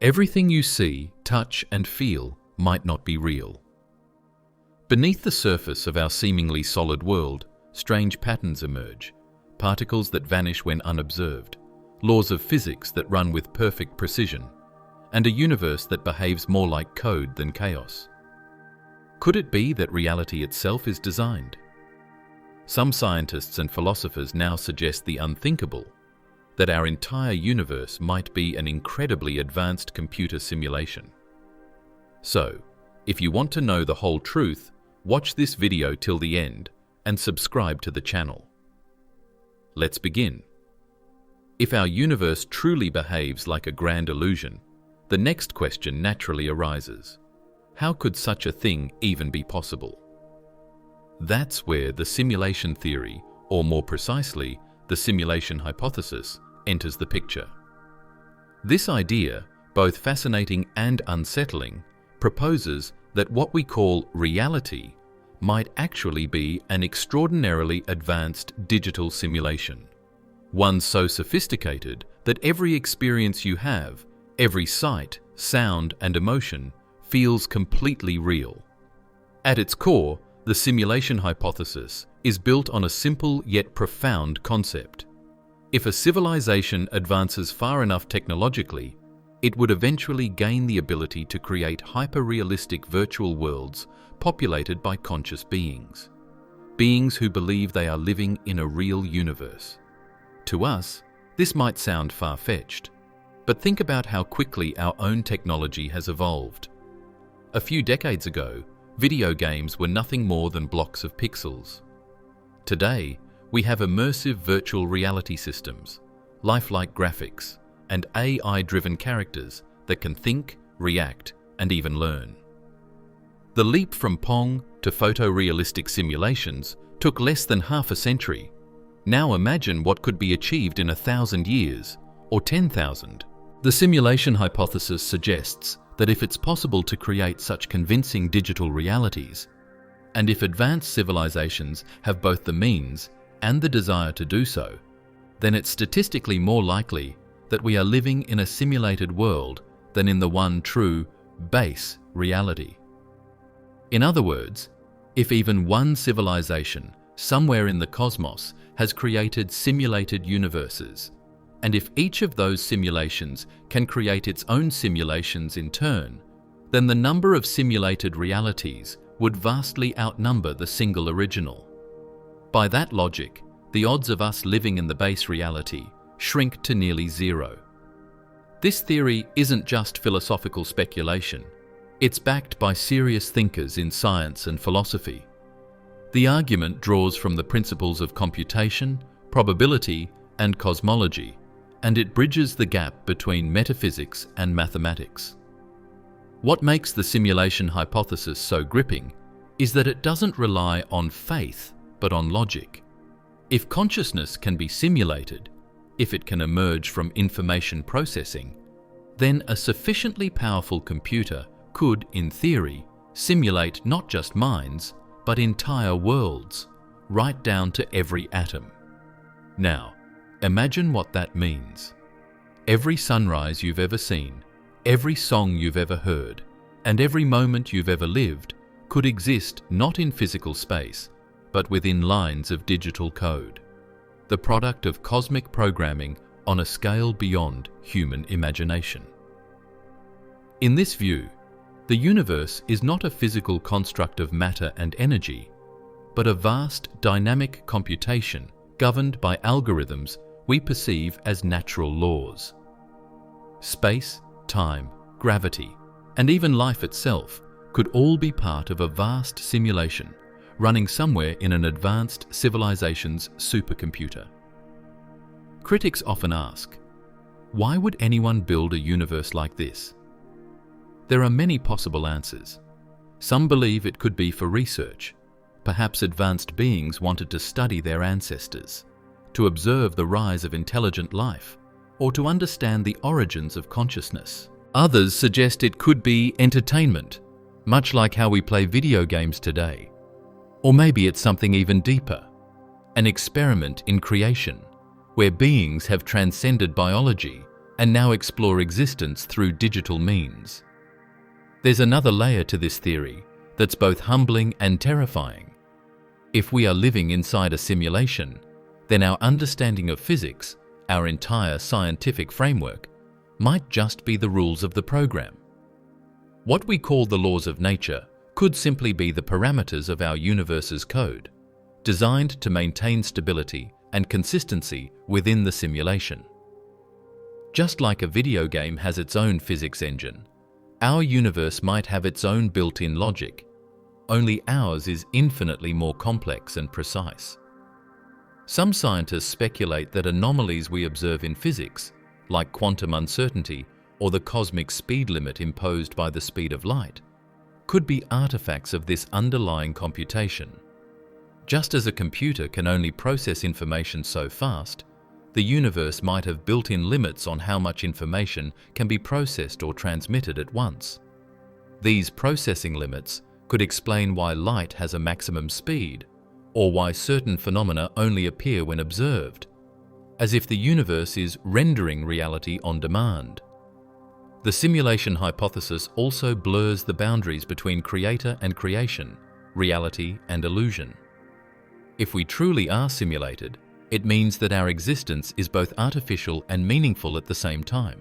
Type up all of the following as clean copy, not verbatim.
Everything you see, touch, and feel might not be real. Beneath the surface of our seemingly solid world, strange patterns emerge, particles that vanish when unobserved, laws of physics that run with perfect precision, and a universe that behaves more like code than chaos. Could it be that reality itself is designed? Some scientists and philosophers now suggest the unthinkable, that our entire universe might be an incredibly advanced computer simulation. So, if you want to know the whole truth, watch this video till the end and subscribe to the channel. Let's begin. If our universe truly behaves like a grand illusion, the next question naturally arises. How could such a thing even be possible? That's where the simulation theory, or more precisely, the simulation hypothesis, enters the picture. This idea, both fascinating and unsettling, proposes that what we call reality might actually be an extraordinarily advanced digital simulation. One so sophisticated that every experience you have, every sight, sound, and emotion feels completely real. At its core, the simulation hypothesis is built on a simple yet profound concept. If a civilization advances far enough technologically, it would eventually gain the ability to create hyper-realistic virtual worlds populated by conscious beings. Beings who believe they are living in a real universe. To us, this might sound far-fetched, but think about how quickly our own technology has evolved. A few decades ago, video games were nothing more than blocks of pixels. Today, we have immersive virtual reality systems, lifelike graphics, and AI-driven characters that can think, react, and even learn. The leap from Pong to photorealistic simulations took less than half a century. Now imagine what could be achieved in 1,000 years, or 10,000. The simulation hypothesis suggests that if it's possible to create such convincing digital realities, and if advanced civilizations have both the means and the desire to do so, then it's statistically more likely that we are living in a simulated world than in the one true, base reality. In other words, if even one civilization somewhere in the cosmos has created simulated universes, and if each of those simulations can create its own simulations in turn, then the number of simulated realities would vastly outnumber the single original. By that logic, the odds of us living in the base reality shrink to nearly zero. This theory isn't just philosophical speculation. It's backed by serious thinkers in science and philosophy. The argument draws from the principles of computation, probability, and cosmology, and it bridges the gap between metaphysics and mathematics. What makes the simulation hypothesis so gripping is that it doesn't rely on faith, but on logic. If consciousness can be simulated, if it can emerge from information processing, then a sufficiently powerful computer could, in theory, simulate not just minds, but entire worlds, right down to every atom. Now, imagine what that means. Every sunrise you've ever seen, every song you've ever heard, and every moment you've ever lived could exist not in physical space, but within lines of digital code, the product of cosmic programming on a scale beyond human imagination. In this view, the universe is not a physical construct of matter and energy, but a vast dynamic computation governed by algorithms we perceive as natural laws. Space, time, gravity, and even life itself could all be part of a vast simulation running somewhere in an advanced civilization's supercomputer. Critics often ask, why would anyone build a universe like this? There are many possible answers. Some believe it could be for research. Perhaps advanced beings wanted to study their ancestors, to observe the rise of intelligent life, or to understand the origins of consciousness. Others suggest it could be entertainment, much like how we play video games today. Or maybe it's something even deeper, an experiment in creation, where beings have transcended biology and now explore existence through digital means. There's another layer to this theory that's both humbling and terrifying. If we are living inside a simulation, then our understanding of physics, our entire scientific framework, might just be the rules of the program. What we call the laws of nature could simply be the parameters of our universe's code, designed to maintain stability and consistency within the simulation. Just like a video game has its own physics engine, our universe might have its own built-in logic, only ours is infinitely more complex and precise. Some scientists speculate that anomalies we observe in physics, like quantum uncertainty or the cosmic speed limit imposed by the speed of light, could be artifacts of this underlying computation. Just as a computer can only process information so fast, the universe might have built-in limits on how much information can be processed or transmitted at once. These processing limits could explain why light has a maximum speed, or why certain phenomena only appear when observed, as if the universe is rendering reality on demand. The simulation hypothesis also blurs the boundaries between creator and creation, reality and illusion. If we truly are simulated, it means that our existence is both artificial and meaningful at the same time.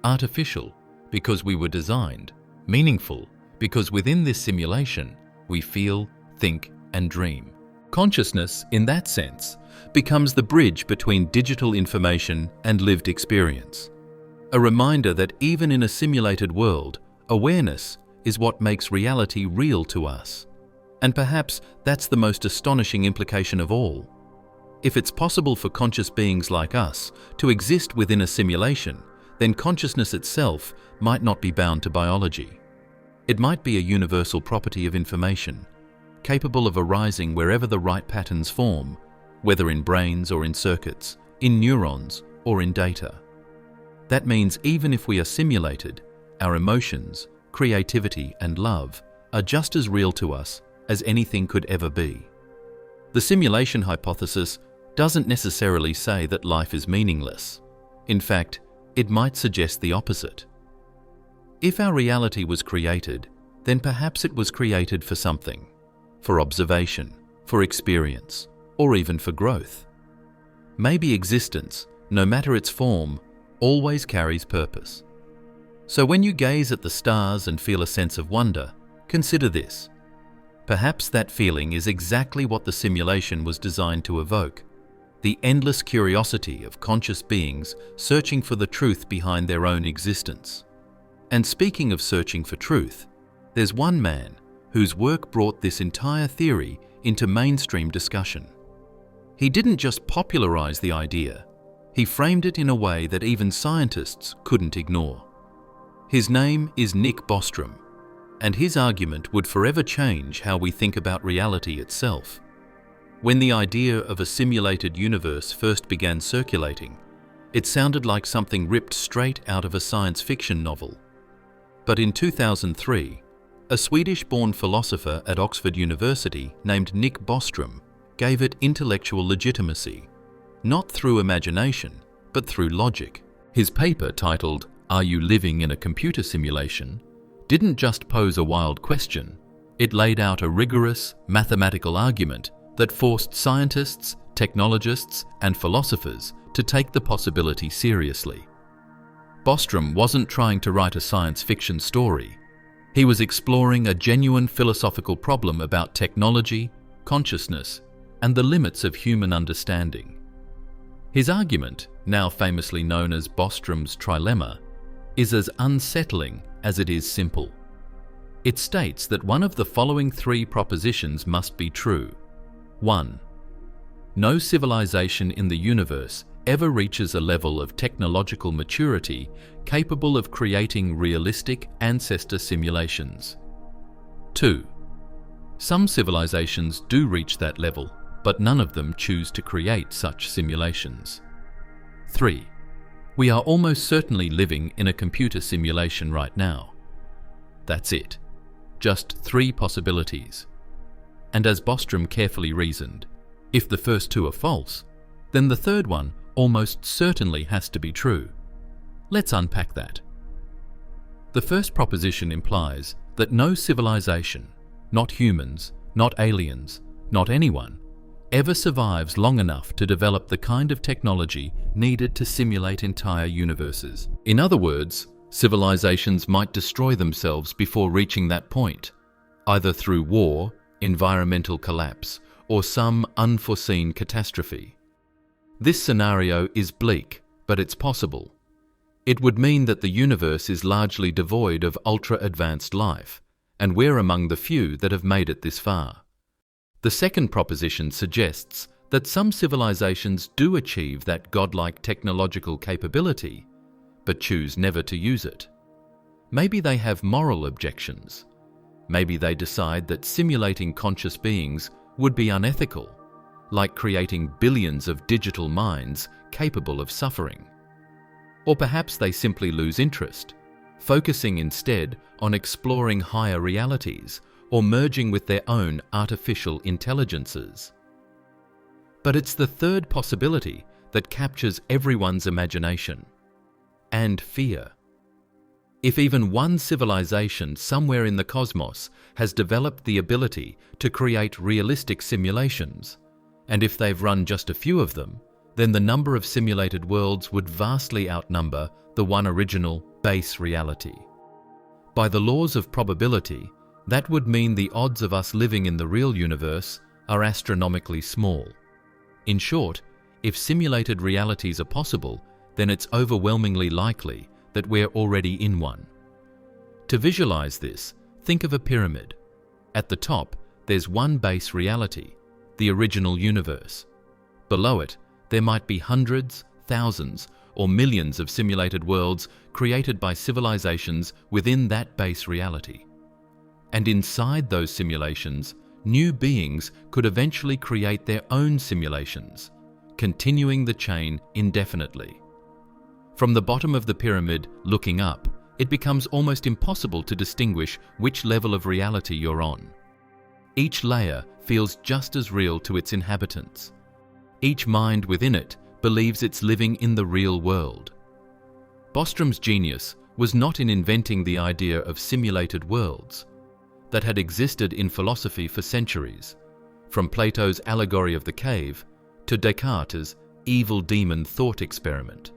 Artificial, because we were designed; meaningful, because within this simulation, we feel, think, and dream. Consciousness, in that sense, becomes the bridge between digital information and lived experience. A reminder that even in a simulated world, awareness is what makes reality real to us. And perhaps that's the most astonishing implication of all. If it's possible for conscious beings like us to exist within a simulation, then consciousness itself might not be bound to biology. It might be a universal property of information, capable of arising wherever the right patterns form, whether in brains or in circuits, in neurons or in data. That means even if we are simulated, our emotions, creativity, and love are just as real to us as anything could ever be. The simulation hypothesis doesn't necessarily say that life is meaningless. In fact, it might suggest the opposite. If our reality was created, then perhaps it was created for something, for observation, for experience, or even for growth. Maybe existence, no matter its form, always carries purpose. So when you gaze at the stars and feel a sense of wonder, consider this. Perhaps that feeling is exactly what the simulation was designed to evoke, the endless curiosity of conscious beings searching for the truth behind their own existence. And speaking of searching for truth, there's one man whose work brought this entire theory into mainstream discussion. He didn't just popularize the idea, he framed it in a way that even scientists couldn't ignore. His name is Nick Bostrom, and his argument would forever change how we think about reality itself. When the idea of a simulated universe first began circulating, it sounded like something ripped straight out of a science fiction novel. But in 2003, a Swedish-born philosopher at Oxford University named Nick Bostrom gave it intellectual legitimacy, not through imagination, but through logic. His paper, titled "Are You Living in a Computer Simulation?", didn't just pose a wild question, it laid out a rigorous mathematical argument that forced scientists, technologists, and philosophers to take the possibility seriously. Bostrom wasn't trying to write a science fiction story. He was exploring a genuine philosophical problem about technology, consciousness, and the limits of human understanding. His argument, now famously known as Bostrom's trilemma, is as unsettling as it is simple. It states that one of the following three propositions must be true. 1. No civilization in the universe ever reaches a level of technological maturity capable of creating realistic ancestor simulations. 2. Some civilizations do reach that level, but none of them choose to create such simulations. 3. We are almost certainly living in a computer simulation right now. That's it. Just three possibilities. And as Bostrom carefully reasoned, if the first two are false, then the third one almost certainly has to be true. Let's unpack that. The first proposition implies that no civilization, not humans, not aliens, not anyone, ever survives long enough to develop the kind of technology needed to simulate entire universes. In other words, civilizations might destroy themselves before reaching that point, either through war, environmental collapse, or some unforeseen catastrophe. This scenario is bleak, but it's possible. It would mean that the universe is largely devoid of ultra-advanced life, and we're among the few that have made it this far. The second proposition suggests that some civilizations do achieve that godlike technological capability, but choose never to use it. Maybe they have moral objections. Maybe they decide that simulating conscious beings would be unethical, like creating billions of digital minds capable of suffering. Or perhaps they simply lose interest, focusing instead on exploring higher realities or merging with their own artificial intelligences. But it's the third possibility that captures everyone's imagination and fear. If even one civilization somewhere in the cosmos has developed the ability to create realistic simulations, and if they've run just a few of them, then the number of simulated worlds would vastly outnumber the one original base reality. By the laws of probability, that would mean the odds of us living in the real universe are astronomically small. In short, if simulated realities are possible, then it's overwhelmingly likely that we're already in one. To visualize this, think of a pyramid. At the top, there's one base reality, the original universe. Below it, there might be hundreds, thousands, or millions of simulated worlds created by civilizations within that base reality. And inside those simulations, new beings could eventually create their own simulations, continuing the chain indefinitely. From the bottom of the pyramid, looking up, it becomes almost impossible to distinguish which level of reality you're on. Each layer feels just as real to its inhabitants. Each mind within it believes it's living in the real world. Bostrom's genius was not in inventing the idea of simulated worlds that had existed in philosophy for centuries, from Plato's allegory of the cave to Descartes' evil demon thought experiment,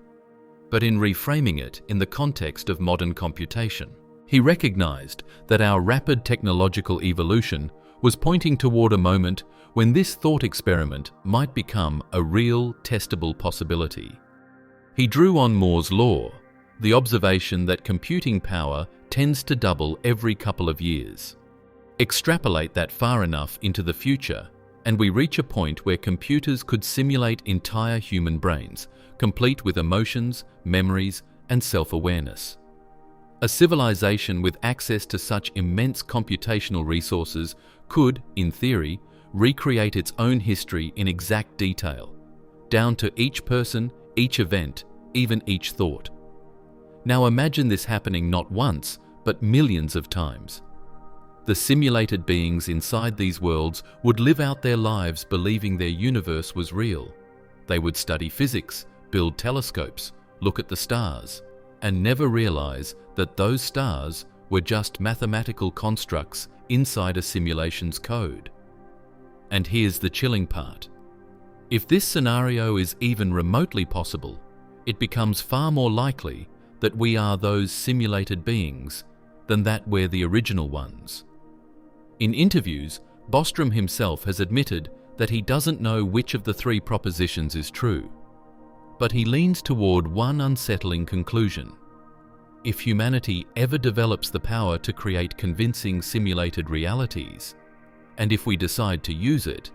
but in reframing it in the context of modern computation. He recognized that our rapid technological evolution was pointing toward a moment when this thought experiment might become a real, testable possibility. He drew on Moore's law, the observation that computing power tends to double every couple of years. Extrapolate that far enough into the future, and we reach a point where computers could simulate entire human brains, complete with emotions, memories, and self-awareness. A civilization with access to such immense computational resources could, in theory, recreate its own history in exact detail, down to each person, each event, even each thought. Now imagine this happening not once, but millions of times. The simulated beings inside these worlds would live out their lives believing their universe was real. They would study physics, build telescopes, look at the stars, and never realize that those stars were just mathematical constructs inside a simulation's code. And here's the chilling part. If this scenario is even remotely possible, it becomes far more likely that we are those simulated beings than that we're the original ones. In interviews, Bostrom himself has admitted that he doesn't know which of the three propositions is true, but he leans toward one unsettling conclusion. If humanity ever develops the power to create convincing simulated realities, and if we decide to use it,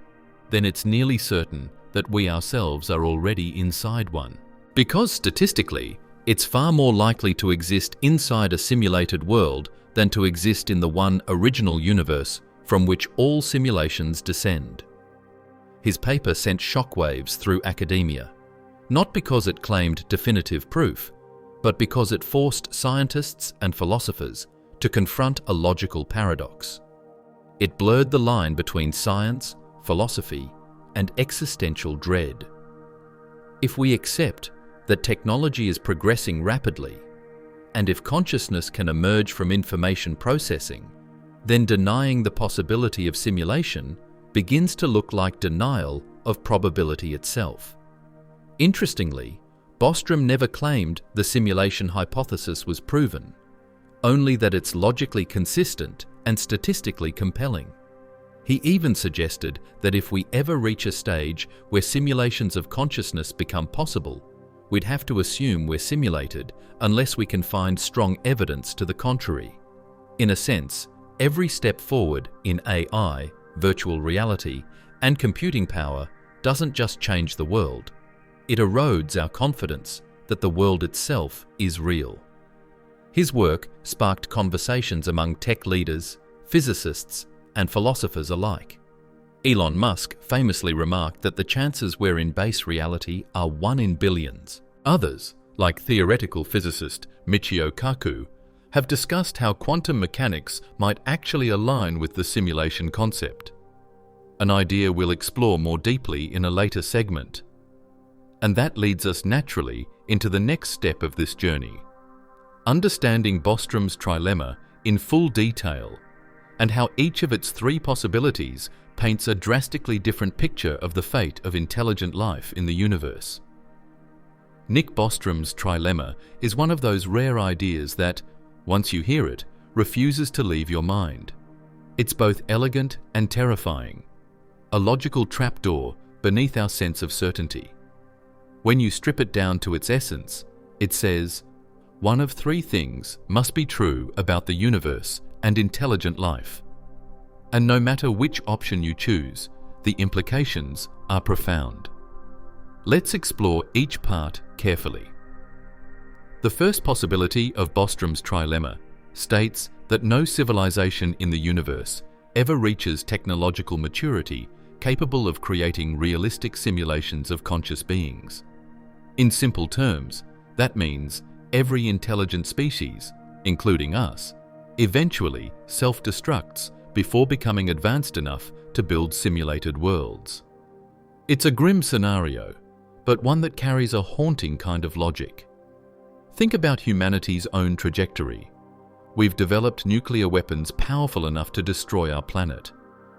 then it's nearly certain that we ourselves are already inside one. Because statistically, it's far more likely to exist inside a simulated world than to exist in the one original universe from which all simulations descend. His paper sent shockwaves through academia, not because it claimed definitive proof, but because it forced scientists and philosophers to confront a logical paradox. It blurred the line between science, philosophy, and existential dread. If we accept that technology is progressing rapidly, and if consciousness can emerge from information processing, then denying the possibility of simulation begins to look like denial of probability itself. Interestingly, Bostrom never claimed the simulation hypothesis was proven, only that it's logically consistent and statistically compelling. He even suggested that if we ever reach a stage where simulations of consciousness become possible, we'd have to assume we're simulated unless we can find strong evidence to the contrary. In a sense, every step forward in AI, virtual reality, and computing power doesn't just change the world, it erodes our confidence that the world itself is real. His work sparked conversations among tech leaders, physicists, and philosophers alike. Elon Musk famously remarked that the chances we're in base reality are 1 in billions. Others, like theoretical physicist Michio Kaku, have discussed how quantum mechanics might actually align with the simulation concept, an idea we'll explore more deeply in a later segment. And that leads us naturally into the next step of this journey, understanding Bostrom's trilemma in full detail and how each of its 3 possibilities paints a drastically different picture of the fate of intelligent life in the universe. Nick Bostrom's trilemma is one of those rare ideas that, once you hear it, refuses to leave your mind. It's both elegant and terrifying, a logical trapdoor beneath our sense of certainty. When you strip it down to its essence, it says, one of 3 things must be true about the universe and intelligent life. And no matter which option you choose, the implications are profound. Let's explore each part carefully. The first possibility of Bostrom's trilemma states that no civilization in the universe ever reaches technological maturity capable of creating realistic simulations of conscious beings. In simple terms, that means every intelligent species, including us, eventually self-destructs before becoming advanced enough to build simulated worlds. It's a grim scenario, but one that carries a haunting kind of logic. Think about humanity's own trajectory. We've developed nuclear weapons powerful enough to destroy our planet.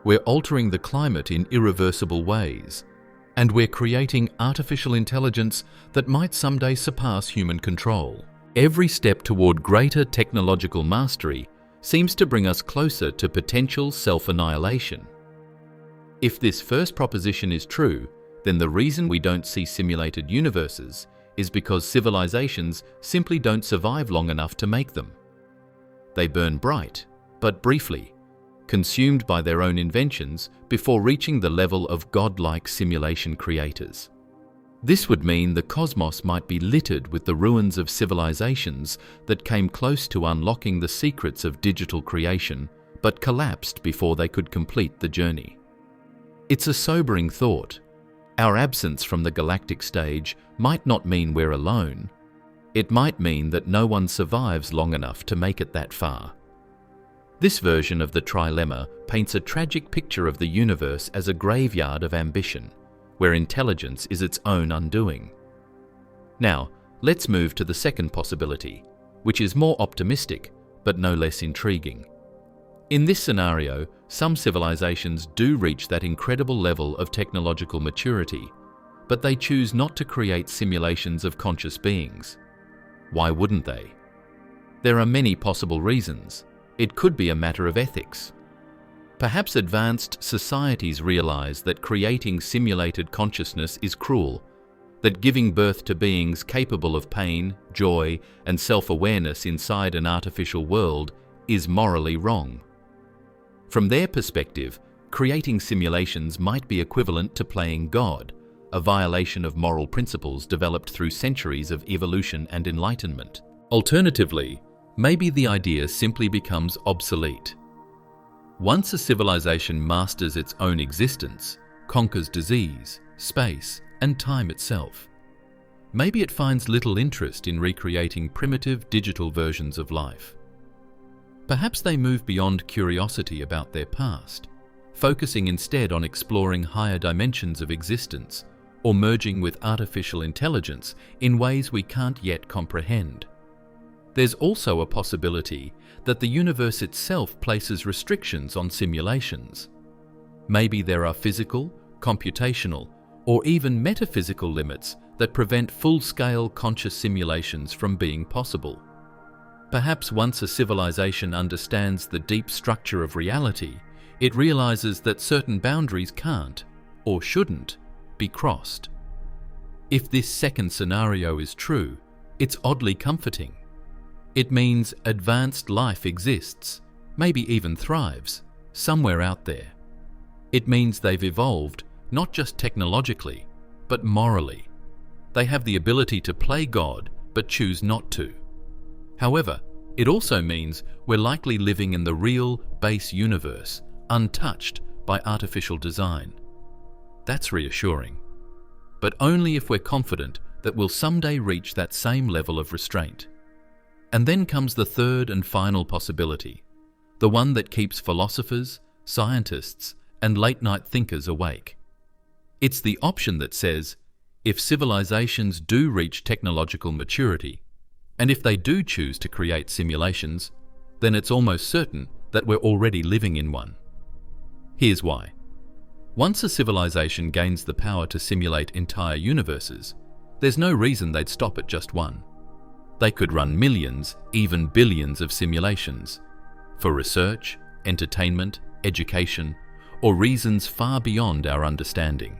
We're altering the climate in irreversible ways. And we're creating artificial intelligence that might someday surpass human control. Every step toward greater technological mastery seems to bring us closer to potential self-annihilation. If this first proposition is true, then the reason we don't see simulated universes is because civilizations simply don't survive long enough to make them. They burn bright, but briefly, consumed by their own inventions before reaching the level of godlike simulation creators. This would mean the cosmos might be littered with the ruins of civilizations that came close to unlocking the secrets of digital creation, but collapsed before they could complete the journey. It's a sobering thought. Our absence from the galactic stage might not mean we're alone. It might mean that no one survives long enough to make it that far. This version of the trilemma paints a tragic picture of the universe as a graveyard of ambition, where intelligence is its own undoing. Now, let's move to the second possibility, which is more optimistic, but no less intriguing. In this scenario, some civilizations do reach that incredible level of technological maturity, but they choose not to create simulations of conscious beings. Why wouldn't they? There are many possible reasons. It could be a matter of ethics. Perhaps advanced societies realize that creating simulated consciousness is cruel, that giving birth to beings capable of pain, joy, and self-awareness inside an artificial world is morally wrong. From their perspective, creating simulations might be equivalent to playing God, a violation of moral principles developed through centuries of evolution and enlightenment. Alternatively, maybe the idea simply becomes obsolete. Once a civilization masters its own existence, conquers disease, space, and time itself, maybe it finds little interest in recreating primitive digital versions of life. Perhaps they move beyond curiosity about their past, focusing instead on exploring higher dimensions of existence, or merging with artificial intelligence in ways we can't yet comprehend. There's also a possibility that the universe itself places restrictions on simulations. Maybe there are physical, computational, or even metaphysical limits that prevent full-scale conscious simulations from being possible. Perhaps once a civilization understands the deep structure of reality, it realizes that certain boundaries can't, or shouldn't, be crossed. If this second scenario is true, it's oddly comforting. It means advanced life exists, maybe even thrives, somewhere out there. It means they've evolved, not just technologically, but morally. They have the ability to play God, but choose not to. However, it also means we're likely living in the real, base universe, untouched by artificial design. That's reassuring. But only if we're confident that we'll someday reach that same level of restraint. And then comes the third and final possibility, the one that keeps philosophers, scientists, and late-night thinkers awake. It's the option that says, if civilizations do reach technological maturity, and if they do choose to create simulations, then it's almost certain that we're already living in one. Here's why. Once a civilization gains the power to simulate entire universes, there's no reason they'd stop at just one. They could run millions, even billions of simulations for research, entertainment, education, or reasons far beyond our understanding.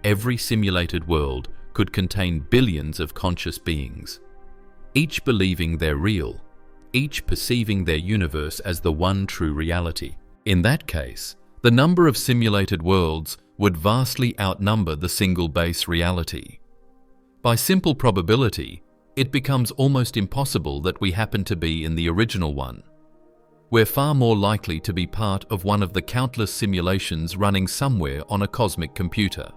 Every simulated world could contain billions of conscious beings, each believing they're real, each perceiving their universe as the one true reality. In that case, the number of simulated worlds would vastly outnumber the single base reality. By simple probability, it becomes almost impossible that we happen to be in the original one. We're far more likely to be part of one of the countless simulations running somewhere on a cosmic computer.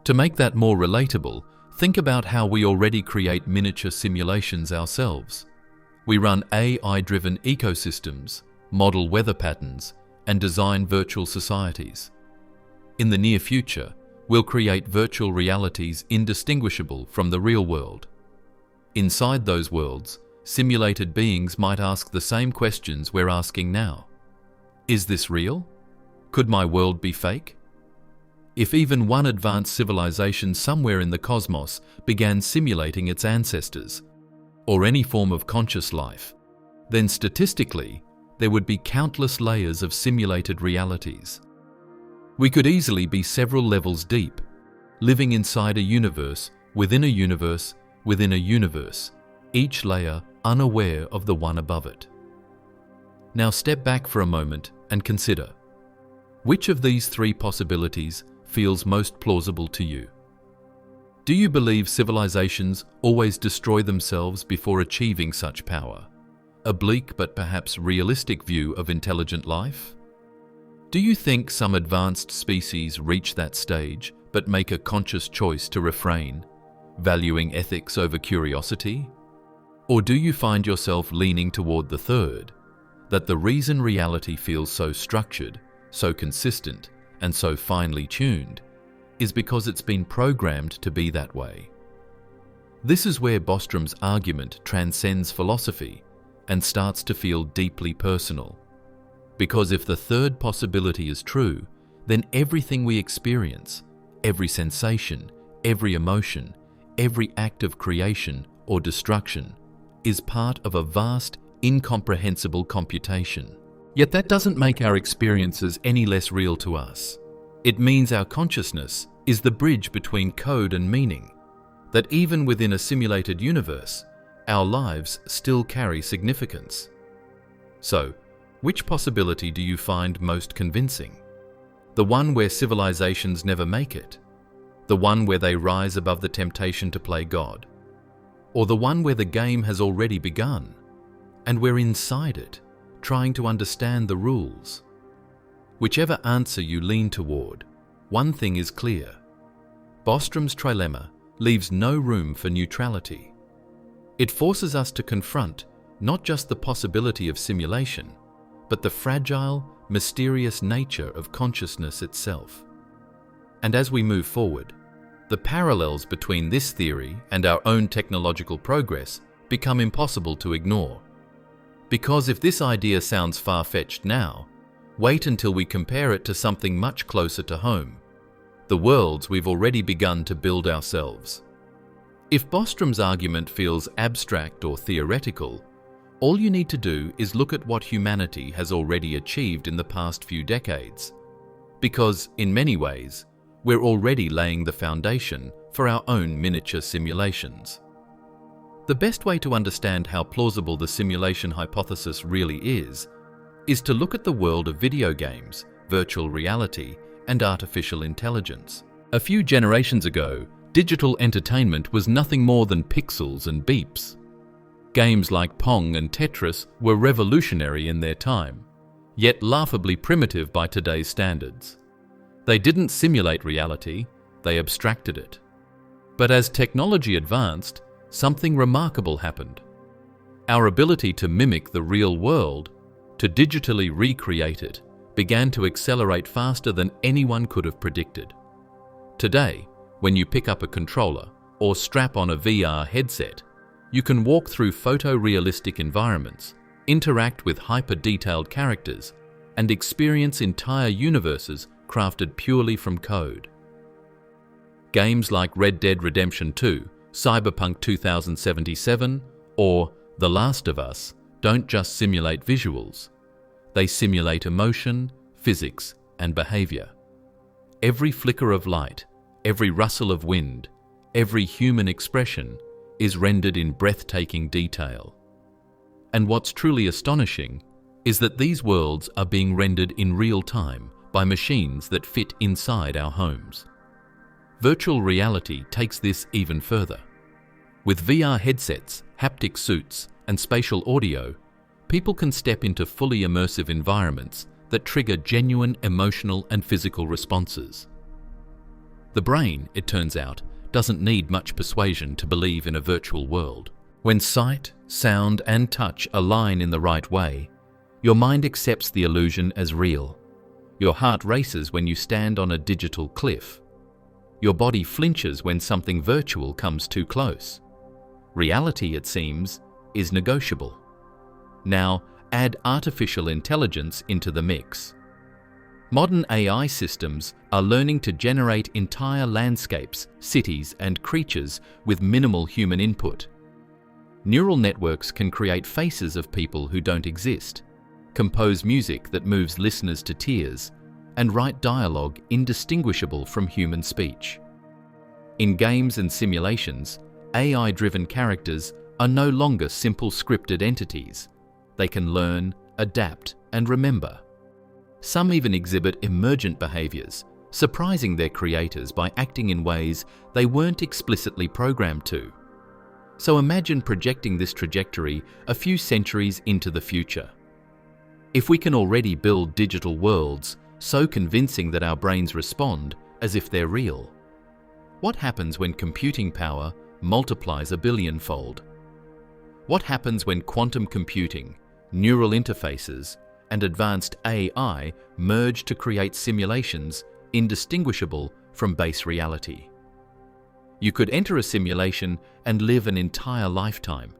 To make that more relatable, think about how we already create miniature simulations ourselves. We run AI-driven ecosystems, model weather patterns, and design virtual societies. In the near future, we'll create virtual realities indistinguishable from the real world. Inside those worlds, simulated beings might ask the same questions we're asking now. Is this real? Could my world be fake? If even one advanced civilization somewhere in the cosmos began simulating its ancestors, or any form of conscious life, then statistically, there would be countless layers of simulated realities. We could easily be several levels deep, living inside a universe, within a universe, within a universe, each layer unaware of the one above it. Now step back for a moment and consider, which of these three possibilities feels most plausible to you? Do you believe civilizations always destroy themselves before achieving such power? A bleak but perhaps realistic view of intelligent life? Do you think some advanced species reach that stage but make a conscious choice to refrain, valuing ethics over curiosity? Or do you find yourself leaning toward the third, that the reason reality feels so structured, so consistent, and so finely tuned is because it's been programmed to be that way? This is where Bostrom's argument transcends philosophy and starts to feel deeply personal. Because if the third possibility is true, then everything we experience, every sensation, every emotion, every act of creation or destruction is part of a vast, incomprehensible computation. Yet that doesn't make our experiences any less real to us. It means our consciousness is the bridge between code and meaning, that even within a simulated universe, our lives still carry significance. So, which possibility do you find most convincing? The one where civilizations never make it? The one where they rise above the temptation to play God? Or the one where the game has already begun, and we're inside it, trying to understand the rules? Whichever answer you lean toward, one thing is clear. Bostrom's trilemma leaves no room for neutrality. It forces us to confront not just the possibility of simulation, but the fragile, mysterious nature of consciousness itself. And as we move forward, The parallels between this theory and our own technological progress become impossible to ignore. Because if this idea sounds far-fetched now, wait until we compare it to something much closer to home, the worlds we've already begun to build ourselves. If Bostrom's argument feels abstract or theoretical, all you need to do is look at what humanity has already achieved in the past few decades. Because, in many ways, we're already laying the foundation for our own miniature simulations. The best way to understand how plausible the simulation hypothesis really is to look at the world of video games, virtual reality, and artificial intelligence. A few generations ago, digital entertainment was nothing more than pixels and beeps. Games like Pong and Tetris were revolutionary in their time, yet laughably primitive by today's standards. They didn't simulate reality, they abstracted it. But as technology advanced, something remarkable happened. Our ability to mimic the real world, to digitally recreate it, began to accelerate faster than anyone could have predicted. Today, when you pick up a controller or strap on a VR headset, you can walk through photorealistic environments, interact with hyper-detailed characters, and experience entire universes crafted purely from code. Games like Red Dead Redemption 2, Cyberpunk 2077, or The Last of Us don't just simulate visuals. They simulate emotion, physics, and behavior. Every flicker of light, every rustle of wind, every human expression is rendered in breathtaking detail. And what's truly astonishing is that these worlds are being rendered in real time by machines that fit inside our homes. Virtual reality takes this even further. With VR headsets, haptic suits, and spatial audio, people can step into fully immersive environments that trigger genuine emotional and physical responses. The brain, it turns out, doesn't need much persuasion to believe in a virtual world. When sight, sound, and touch align in the right way, your mind accepts the illusion as real. Your heart races when you stand on a digital cliff. Your body flinches when something virtual comes too close. Reality, it seems, is negotiable. Now, add artificial intelligence into the mix. Modern AI systems are learning to generate entire landscapes, cities, and creatures with minimal human input. Neural networks can create faces of people who don't exist, compose music that moves listeners to tears, and write dialogue indistinguishable from human speech. In games and simulations, AI-driven characters are no longer simple scripted entities. They can learn, adapt, and remember. Some even exhibit emergent behaviors, surprising their creators by acting in ways they weren't explicitly programmed to. So imagine projecting this trajectory a few centuries into the future. If we can already build digital worlds so convincing that our brains respond as if they're real, what happens when computing power multiplies a billionfold? What happens when quantum computing, neural interfaces, and advanced AI merge to create simulations indistinguishable from base reality? You could enter a simulation and live an entire lifetime,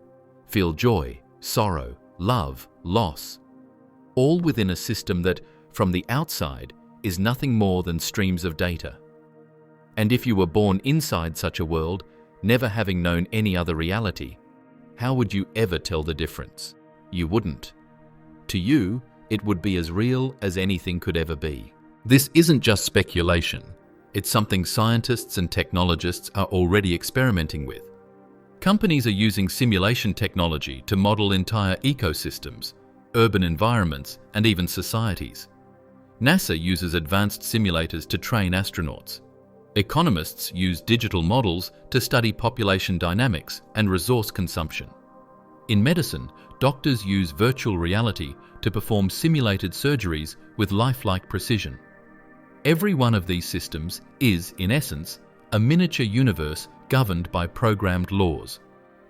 feel joy, sorrow, love, loss, all within a system that, from the outside, is nothing more than streams of data. And if you were born inside such a world, never having known any other reality, how would you ever tell the difference? You wouldn't. To you, it would be as real as anything could ever be. This isn't just speculation. It's something scientists and technologists are already experimenting with. Companies are using simulation technology to model entire ecosystems, urban environments, and even societies. NASA uses advanced simulators to train astronauts. Economists use digital models to study population dynamics and resource consumption. In medicine, doctors use virtual reality to perform simulated surgeries with lifelike precision. Every one of these systems is, in essence, a miniature universe governed by programmed laws,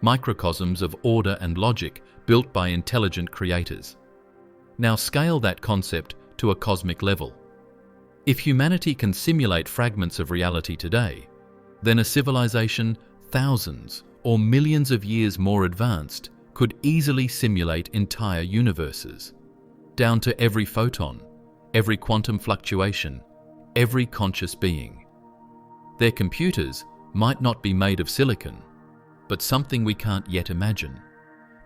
microcosms of order and logic built by intelligent creators. Now scale that concept to a cosmic level. If humanity can simulate fragments of reality today, then a civilization thousands or millions of years more advanced could easily simulate entire universes, down to every photon, every quantum fluctuation, every conscious being. Their computers might not be made of silicon, but something we can't yet imagine.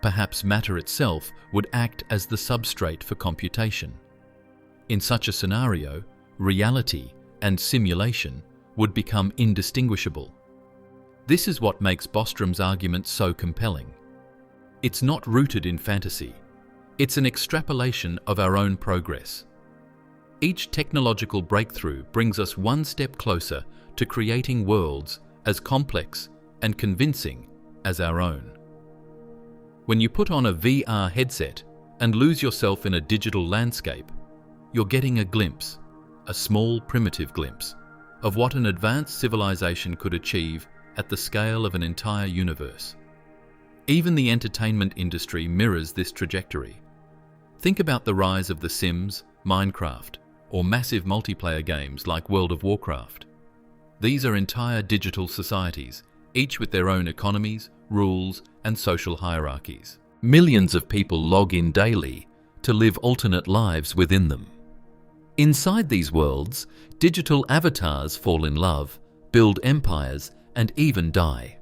Perhaps matter itself would act as the substrate for computation. In such a scenario, reality and simulation would become indistinguishable. This is what makes Bostrom's argument so compelling. It's not rooted in fantasy. It's an extrapolation of our own progress. Each technological breakthrough brings us one step closer to creating worlds as complex and convincing as our own. When you put on a VR headset and lose yourself in a digital landscape, you're getting a glimpse, a small primitive glimpse, of what an advanced civilization could achieve at the scale of an entire universe. Even the entertainment industry mirrors this trajectory. Think about the rise of The Sims, Minecraft, or massive multiplayer games like World of Warcraft. These are entire digital societies, each with their own economies, rules, and social hierarchies. Millions of people log in daily to live alternate lives within them. Inside these worlds, digital avatars fall in love, build empires, and even die,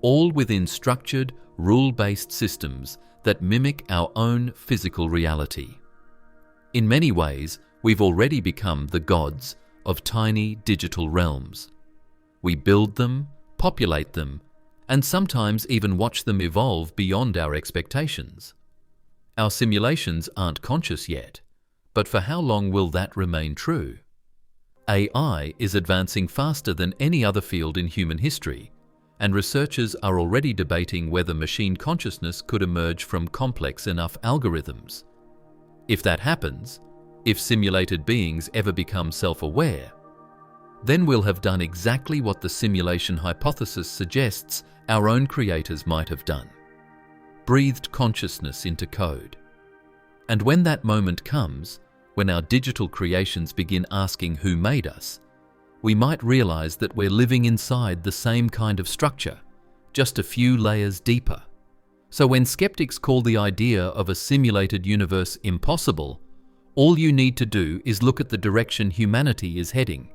all within structured, rule-based systems that mimic our own physical reality. In many ways, we've already become the gods of tiny digital realms. We build them, populate them, and sometimes even watch them evolve beyond our expectations. Our simulations aren't conscious yet, but for how long will that remain true? AI is advancing faster than any other field in human history, and researchers are already debating whether machine consciousness could emerge from complex enough algorithms. If that happens, if simulated beings ever become self-aware, then we'll have done exactly what the simulation hypothesis suggests our own creators might have done: breathed consciousness into code. And when that moment comes, when our digital creations begin asking who made us, we might realize that we're living inside the same kind of structure, just a few layers deeper. So when skeptics call the idea of a simulated universe impossible, all you need to do is look at the direction humanity is heading.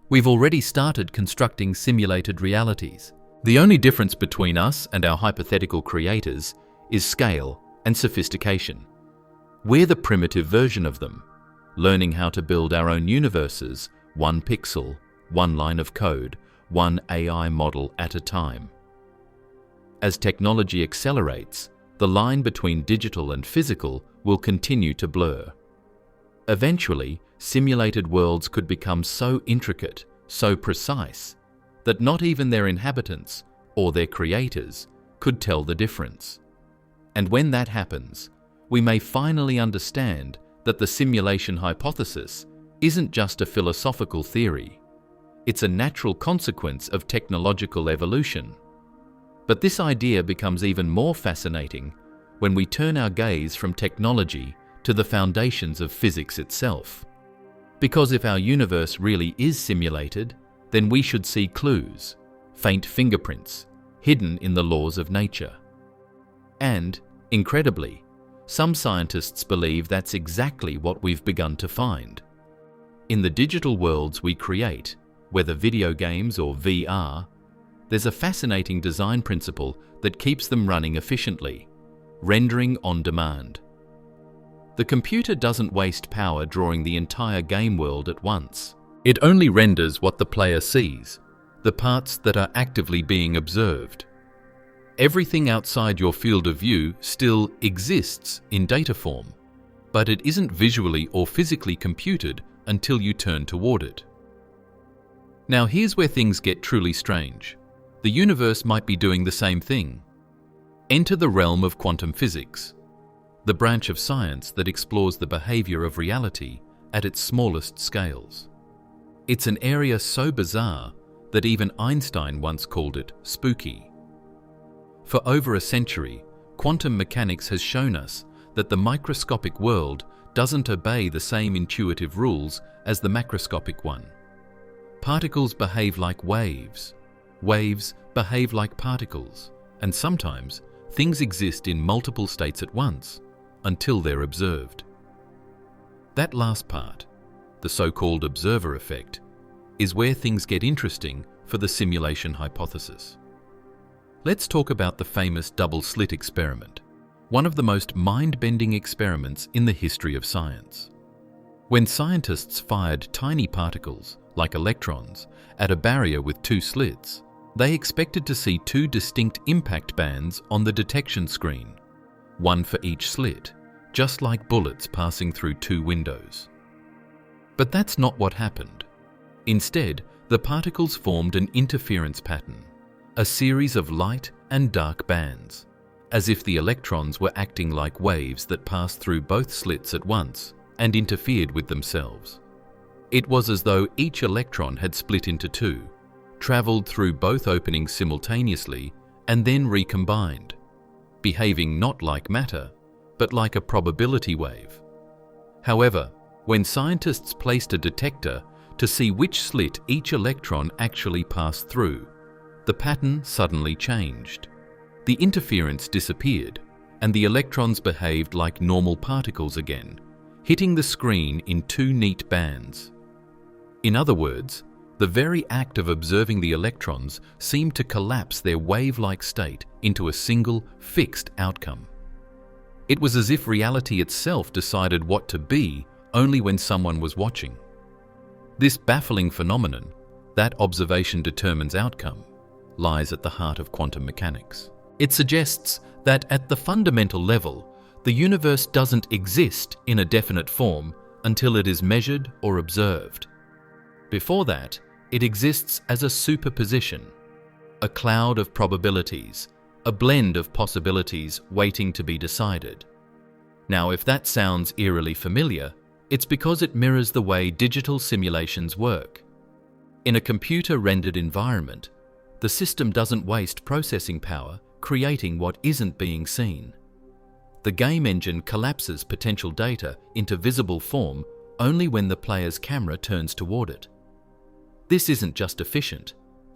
We've already started constructing simulated realities. The only difference between us and our hypothetical creators is scale and sophistication. We're the primitive version of them, learning how to build our own universes, one pixel, one line of code, one AI model at a time. As technology accelerates, the line between digital and physical will continue to blur. Eventually, simulated worlds could become so intricate, so precise, that not even their inhabitants or their creators could tell the difference. And when that happens, we may finally understand that the simulation hypothesis isn't just a philosophical theory. It's a natural consequence of technological evolution. But this idea becomes even more fascinating when we turn our gaze from technology to the foundations of physics itself. Because if our universe really is simulated, then we should see clues, faint fingerprints, hidden in the laws of nature. And, incredibly, some scientists believe that's exactly what we've begun to find. In the digital worlds we create, whether video games or VR, there's a fascinating design principle that keeps them running efficiently: rendering on demand. The computer doesn't waste power drawing the entire game world at once. It only renders what the player sees, the parts that are actively being observed. Everything outside your field of view still exists in data form, but it isn't visually or physically computed until you turn toward it. Now here's where things get truly strange. The universe might be doing the same thing. Enter the realm of quantum physics, the branch of science that explores the behavior of reality at its smallest scales. It's an area so bizarre that even Einstein once called it spooky. For over a century, quantum mechanics has shown us that the microscopic world doesn't obey the same intuitive rules as the macroscopic one. Particles behave like waves, waves behave like particles, and sometimes things exist in multiple states at once until they're observed. That last part, the so-called observer effect, is where things get interesting for the simulation hypothesis. Let's talk about the famous double-slit experiment, one of the most mind-bending experiments in the history of science. When scientists fired tiny particles, like electrons, at a barrier with two slits, they expected to see two distinct impact bands on the detection screen, one for each slit, just like bullets passing through two windows. But that's not what happened. Instead, the particles formed an interference pattern, a series of light and dark bands, as if the electrons were acting like waves that passed through both slits at once and interfered with themselves. It was as though each electron had split into two, traveled through both openings simultaneously, and then recombined, behaving not like matter, but like a probability wave. However, when scientists placed a detector to see which slit each electron actually passed through, the pattern suddenly changed. The interference disappeared, and the electrons behaved like normal particles again, hitting the screen in two neat bands. In other words, the very act of observing the electrons seemed to collapse their wave-like state into a single, fixed outcome. It was as if reality itself decided what to be only when someone was watching. This baffling phenomenon, that observation determines outcome, lies at the heart of quantum mechanics. It suggests that at the fundamental level, the universe doesn't exist in a definite form until it is measured or observed. Before that, it exists as a superposition, a cloud of probabilities, a blend of possibilities waiting to be decided. Now, if that sounds eerily familiar, it's because it mirrors the way digital simulations work. In a computer-rendered environment, the system doesn't waste processing power creating what isn't being seen. The game engine collapses potential data into visible form only when the player's camera turns toward it. This isn't just efficient,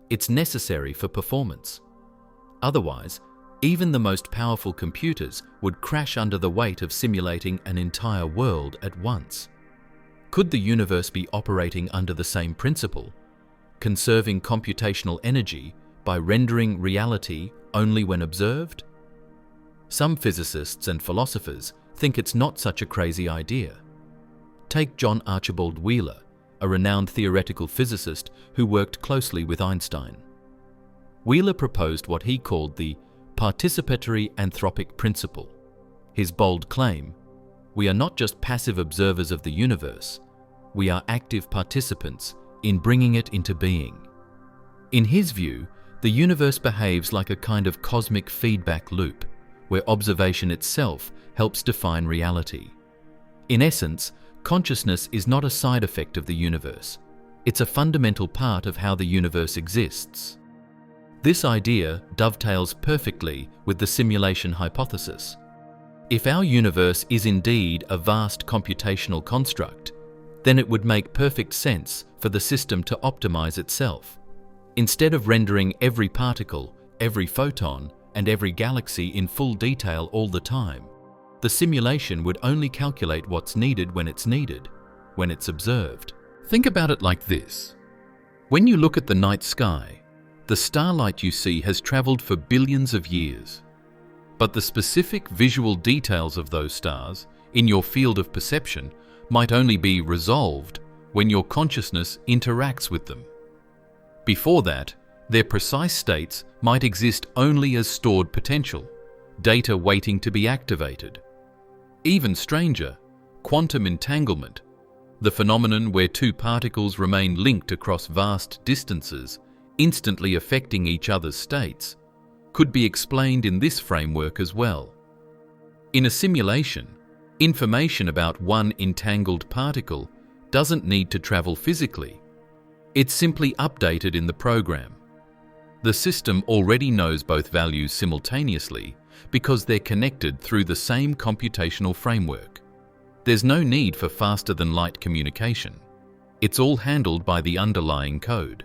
it's necessary for performance. Otherwise, even the most powerful computers would crash under the weight of simulating an entire world at once. Could the universe be operating under the same principle, conserving computational energy by rendering reality only when observed? Some physicists and philosophers think it's not such a crazy idea. Take John Archibald Wheeler, a renowned theoretical physicist who worked closely with Einstein. Wheeler proposed what he called the participatory anthropic principle. His bold claim, "We are not just passive observers of the universe, we are active participants in bringing it into being." In his view, the universe behaves like a kind of cosmic feedback loop, where observation itself helps define reality. In essence, consciousness is not a side effect of the universe. It's a fundamental part of how the universe exists. This idea dovetails perfectly with the simulation hypothesis. If our universe is indeed a vast computational construct, then it would make perfect sense for the system to optimize itself. Instead of rendering every particle, every photon, and every galaxy in full detail all the time, the simulation would only calculate what's needed when it's observed. Think about it like this. When you look at the night sky, the starlight you see has traveled for billions of years. But the specific visual details of those stars in your field of perception might only be resolved when your consciousness interacts with them. Before that, their precise states might exist only as stored potential, data waiting to be activated. Even stranger, quantum entanglement, the phenomenon where two particles remain linked across vast distances, instantly affecting each other's states, could be explained in this framework as well. In a simulation, information about one entangled particle doesn't need to travel physically. It's simply updated in the program. The system already knows both values simultaneously because they're connected through the same computational framework. There's no need for faster-than-light communication. It's all handled by the underlying code.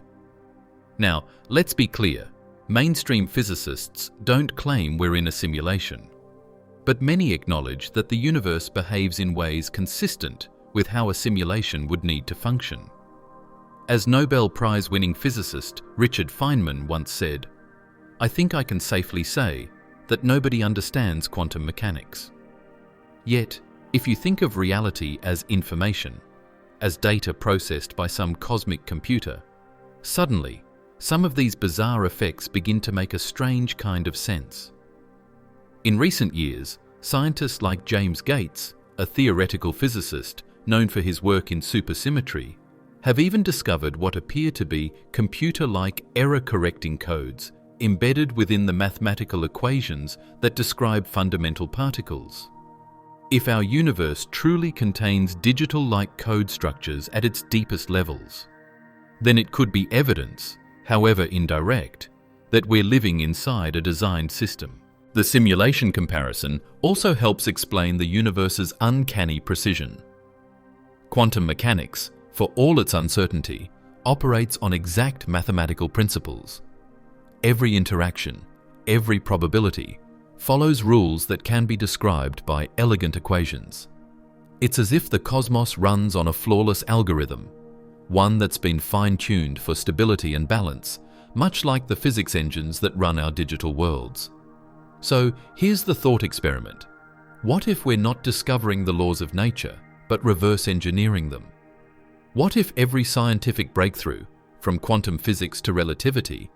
Now, let's be clear. Mainstream physicists don't claim we're in a simulation. But many acknowledge that the universe behaves in ways consistent with how a simulation would need to function. As Nobel Prize-winning physicist Richard Feynman once said, "I think I can safely say that nobody understands quantum mechanics." Yet, if you think of reality as information, as data processed by some cosmic computer, suddenly, some of these bizarre effects begin to make a strange kind of sense. In recent years, scientists like James Gates, a theoretical physicist known for his work in supersymmetry, have even discovered what appear to be computer-like error-correcting codes embedded within the mathematical equations that describe fundamental particles. If our universe truly contains digital-like code structures at its deepest levels, then it could be evidence, however indirect, that we're living inside a designed system. The simulation comparison also helps explain the universe's uncanny precision. Quantum mechanics, for all its uncertainty, operates on exact mathematical principles. Every interaction, every probability, follows rules that can be described by elegant equations. It's as if the cosmos runs on a flawless algorithm, one that's been fine-tuned for stability and balance, much like the physics engines that run our digital worlds. So here's the thought experiment. What if we're not discovering the laws of nature, but reverse engineering them? What if every scientific breakthrough, from quantum physics to relativity,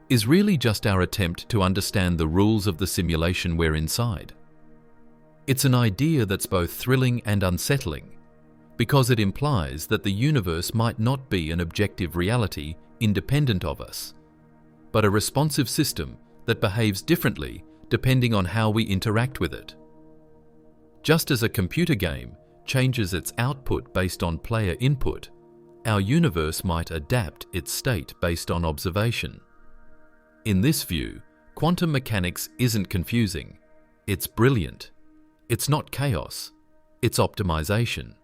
is really just our attempt to understand the rules of the simulation we're inside? It's an idea that's both thrilling and unsettling, because it implies that the universe might not be an objective reality independent of us, but a responsive system that behaves differently depending on how we interact with it. Just as a computer game changes its output based on player input, our universe might adapt its state based on observation. In this view, quantum mechanics isn't confusing, it's brilliant. It's not chaos, it's optimization.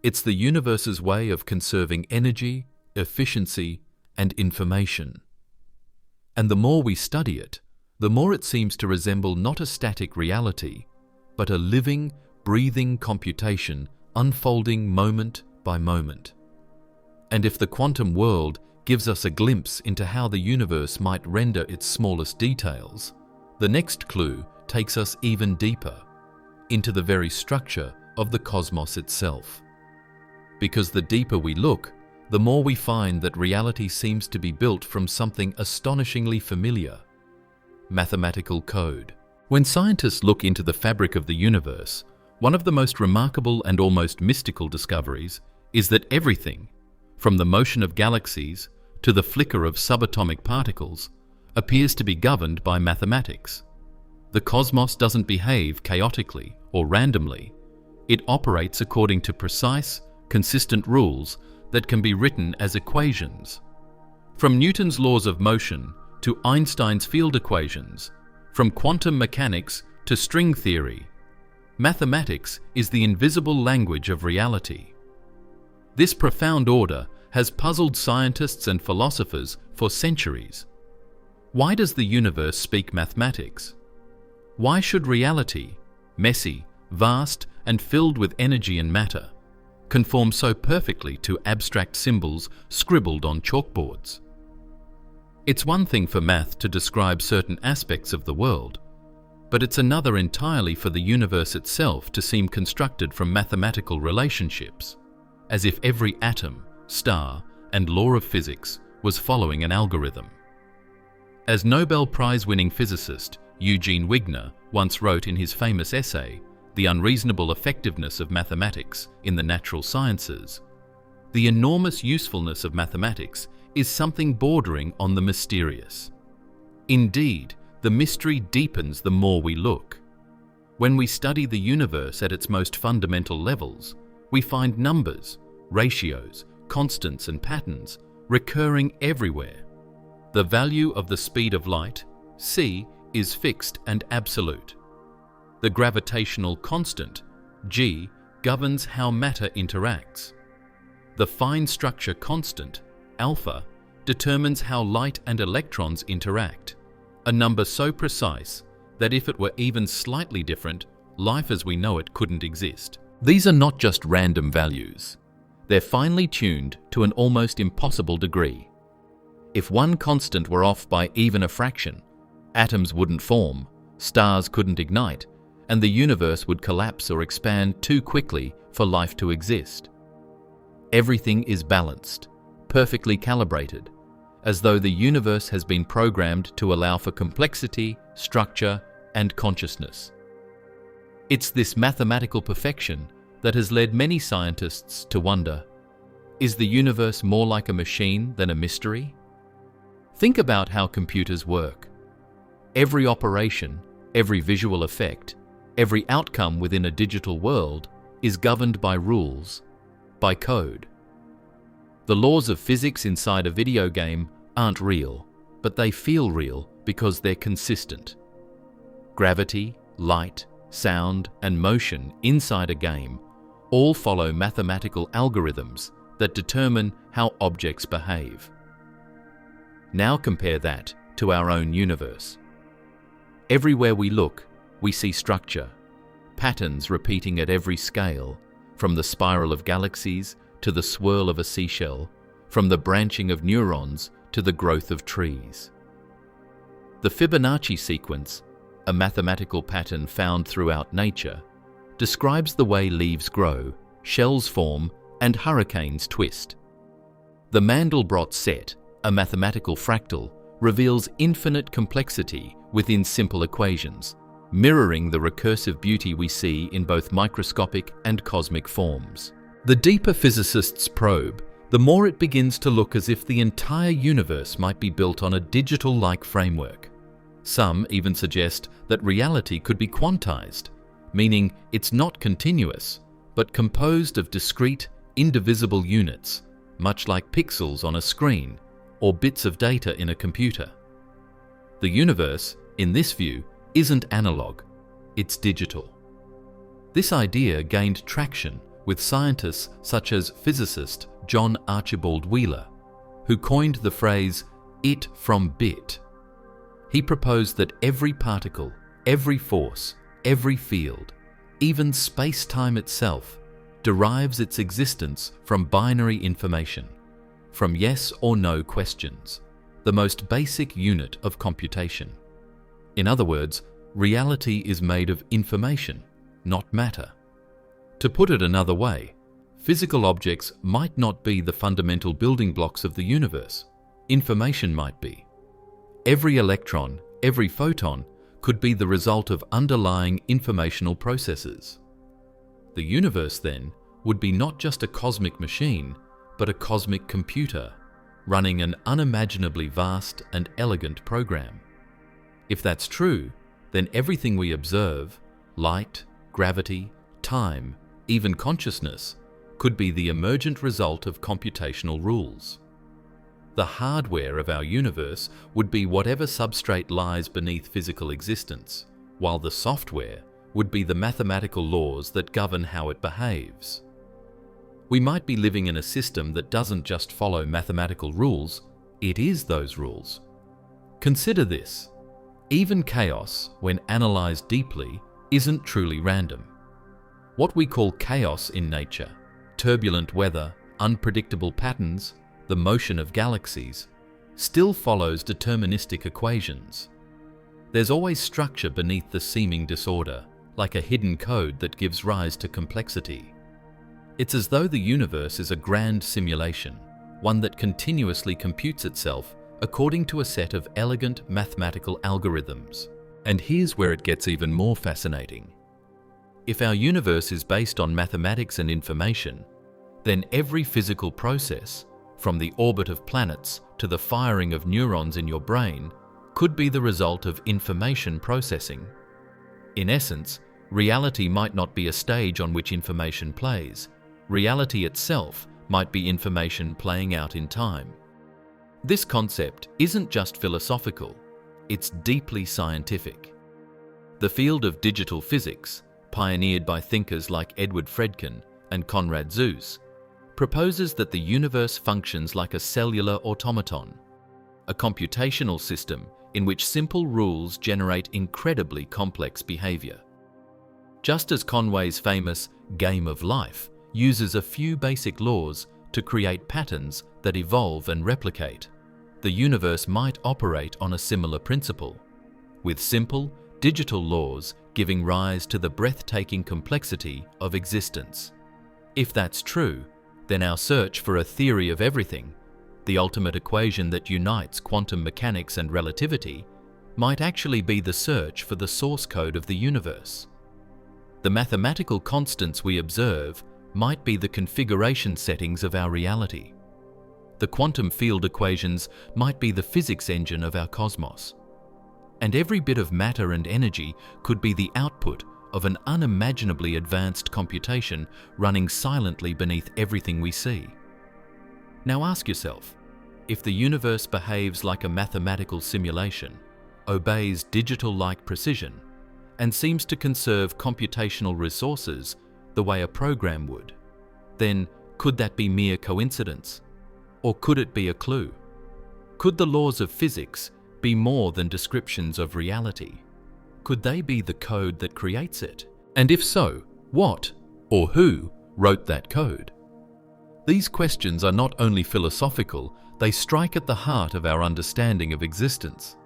It's the universe's way of conserving energy, efficiency, and information. And the more we study it, the more it seems to resemble not a static reality, but a living, breathing computation unfolding moment by moment. And if the quantum world gives us a glimpse into how the universe might render its smallest details, the next clue takes us even deeper, into the very structure of the cosmos itself. Because the deeper we look, the more we find that reality seems to be built from something astonishingly familiar: mathematical code. When scientists look into the fabric of the universe, one of the most remarkable and almost mystical discoveries is that everything, from the motion of galaxies to the flicker of subatomic particles, appears to be governed by mathematics. The cosmos doesn't behave chaotically or randomly. It operates according to precise, consistent rules that can be written as equations. From Newton's laws of motion to Einstein's field equations, from quantum mechanics to string theory, mathematics is the invisible language of reality. This profound order has puzzled scientists and philosophers for centuries. Why does the universe speak mathematics? Why should reality, messy, vast, and filled with energy and matter, conform so perfectly to abstract symbols scribbled on chalkboards? It's one thing for math to describe certain aspects of the world, but it's another entirely for the universe itself to seem constructed from mathematical relationships, as if every atom, star, and law of physics was following an algorithm. As Nobel Prize-winning physicist Eugene Wigner once wrote in his famous essay, The Unreasonable Effectiveness of Mathematics in the Natural Sciences, the enormous usefulness of mathematics is something bordering on the mysterious. Indeed, the mystery deepens the more we look. When we study the universe at its most fundamental levels, we find numbers, ratios, constants, and patterns recurring everywhere. The value of the speed of light, c, is fixed and absolute. The gravitational constant, g, governs how matter interacts. The fine structure constant, alpha, determines how light and electrons interact, a number so precise that if it were even slightly different, life as we know it couldn't exist. These are not just random values. They're finely tuned to an almost impossible degree. If one constant were off by even a fraction, atoms wouldn't form, stars couldn't ignite, and the universe would collapse or expand too quickly for life to exist. Everything is balanced, perfectly calibrated, as though the universe has been programmed to allow for complexity, structure, and consciousness. It's this mathematical perfection that has led many scientists to wonder, is the universe more like a machine than a mystery? Think about how computers work. Every operation, every visual effect, every outcome within a digital world is governed by rules, by code. The laws of physics inside a video game aren't real, but they feel real because they're consistent. Gravity, light, sound, and motion inside a game all follow mathematical algorithms that determine how objects behave. Now compare that to our own universe. Everywhere we look, we see structure, patterns repeating at every scale, from the spiral of galaxies to the swirl of a seashell, from the branching of neurons to the growth of trees. The Fibonacci sequence, a mathematical pattern found throughout nature, describes the way leaves grow, shells form, and hurricanes twist. The Mandelbrot set, a mathematical fractal, reveals infinite complexity within simple equations, mirroring the recursive beauty we see in both microscopic and cosmic forms. The deeper physicists probe, the more it begins to look as if the entire universe might be built on a digital-like framework. Some even suggest that reality could be quantized, meaning it's not continuous, but composed of discrete, indivisible units, much like pixels on a screen or bits of data in a computer. The universe, in this view, isn't analog, it's digital. This idea gained traction with scientists such as physicist John Archibald Wheeler, who coined the phrase "it from bit." He proposed that every particle, every force, every field, even space-time itself, derives its existence from binary information, from yes or no questions, the most basic unit of computation. In other words, reality is made of information, not matter. To put it another way, physical objects might not be the fundamental building blocks of the universe. Information might be. Every electron, every photon could be the result of underlying informational processes. The universe, then, would be not just a cosmic machine, but a cosmic computer, running an unimaginably vast and elegant program. If that's true, then everything we observe, light, gravity, time, even consciousness, could be the emergent result of computational rules. The hardware of our universe would be whatever substrate lies beneath physical existence, while the software would be the mathematical laws that govern how it behaves. We might be living in a system that doesn't just follow mathematical rules, it is those rules. Consider this. Even chaos, when analyzed deeply, isn't truly random. What we call chaos in nature, turbulent weather, unpredictable patterns, the motion of galaxies, still follows deterministic equations. There's always structure beneath the seeming disorder, like a hidden code that gives rise to complexity. It's as though the universe is a grand simulation, one that continuously computes itself according to a set of elegant mathematical algorithms. And here's where it gets even more fascinating. If our universe is based on mathematics and information, then every physical process, from the orbit of planets to the firing of neurons in your brain, could be the result of information processing. In essence, reality might not be a stage on which information plays. Reality itself might be information playing out in time. This concept isn't just philosophical, it's deeply scientific. The field of digital physics, pioneered by thinkers like Edward Fredkin and Konrad Zuse, proposes that the universe functions like a cellular automaton, a computational system in which simple rules generate incredibly complex behavior. Just as Conway's famous game of life uses a few basic laws to create patterns that evolve and replicate, the universe might operate on a similar principle, with simple, digital laws giving rise to the breathtaking complexity of existence. If that's true, then our search for a theory of everything, the ultimate equation that unites quantum mechanics and relativity, might actually be the search for the source code of the universe. The mathematical constants we observe might be the configuration settings of our reality. The quantum field equations might be the physics engine of our cosmos. And every bit of matter and energy could be the output of an unimaginably advanced computation running silently beneath everything we see. Now ask yourself, if the universe behaves like a mathematical simulation, obeys digital-like precision, and seems to conserve computational resources the way a program would, then could that be mere coincidence? Or could it be a clue? Could the laws of physics be more than descriptions of reality? Could they be the code that creates it? And if so, what or who wrote that code? These questions are not only philosophical, they strike at the heart of our understanding of existence.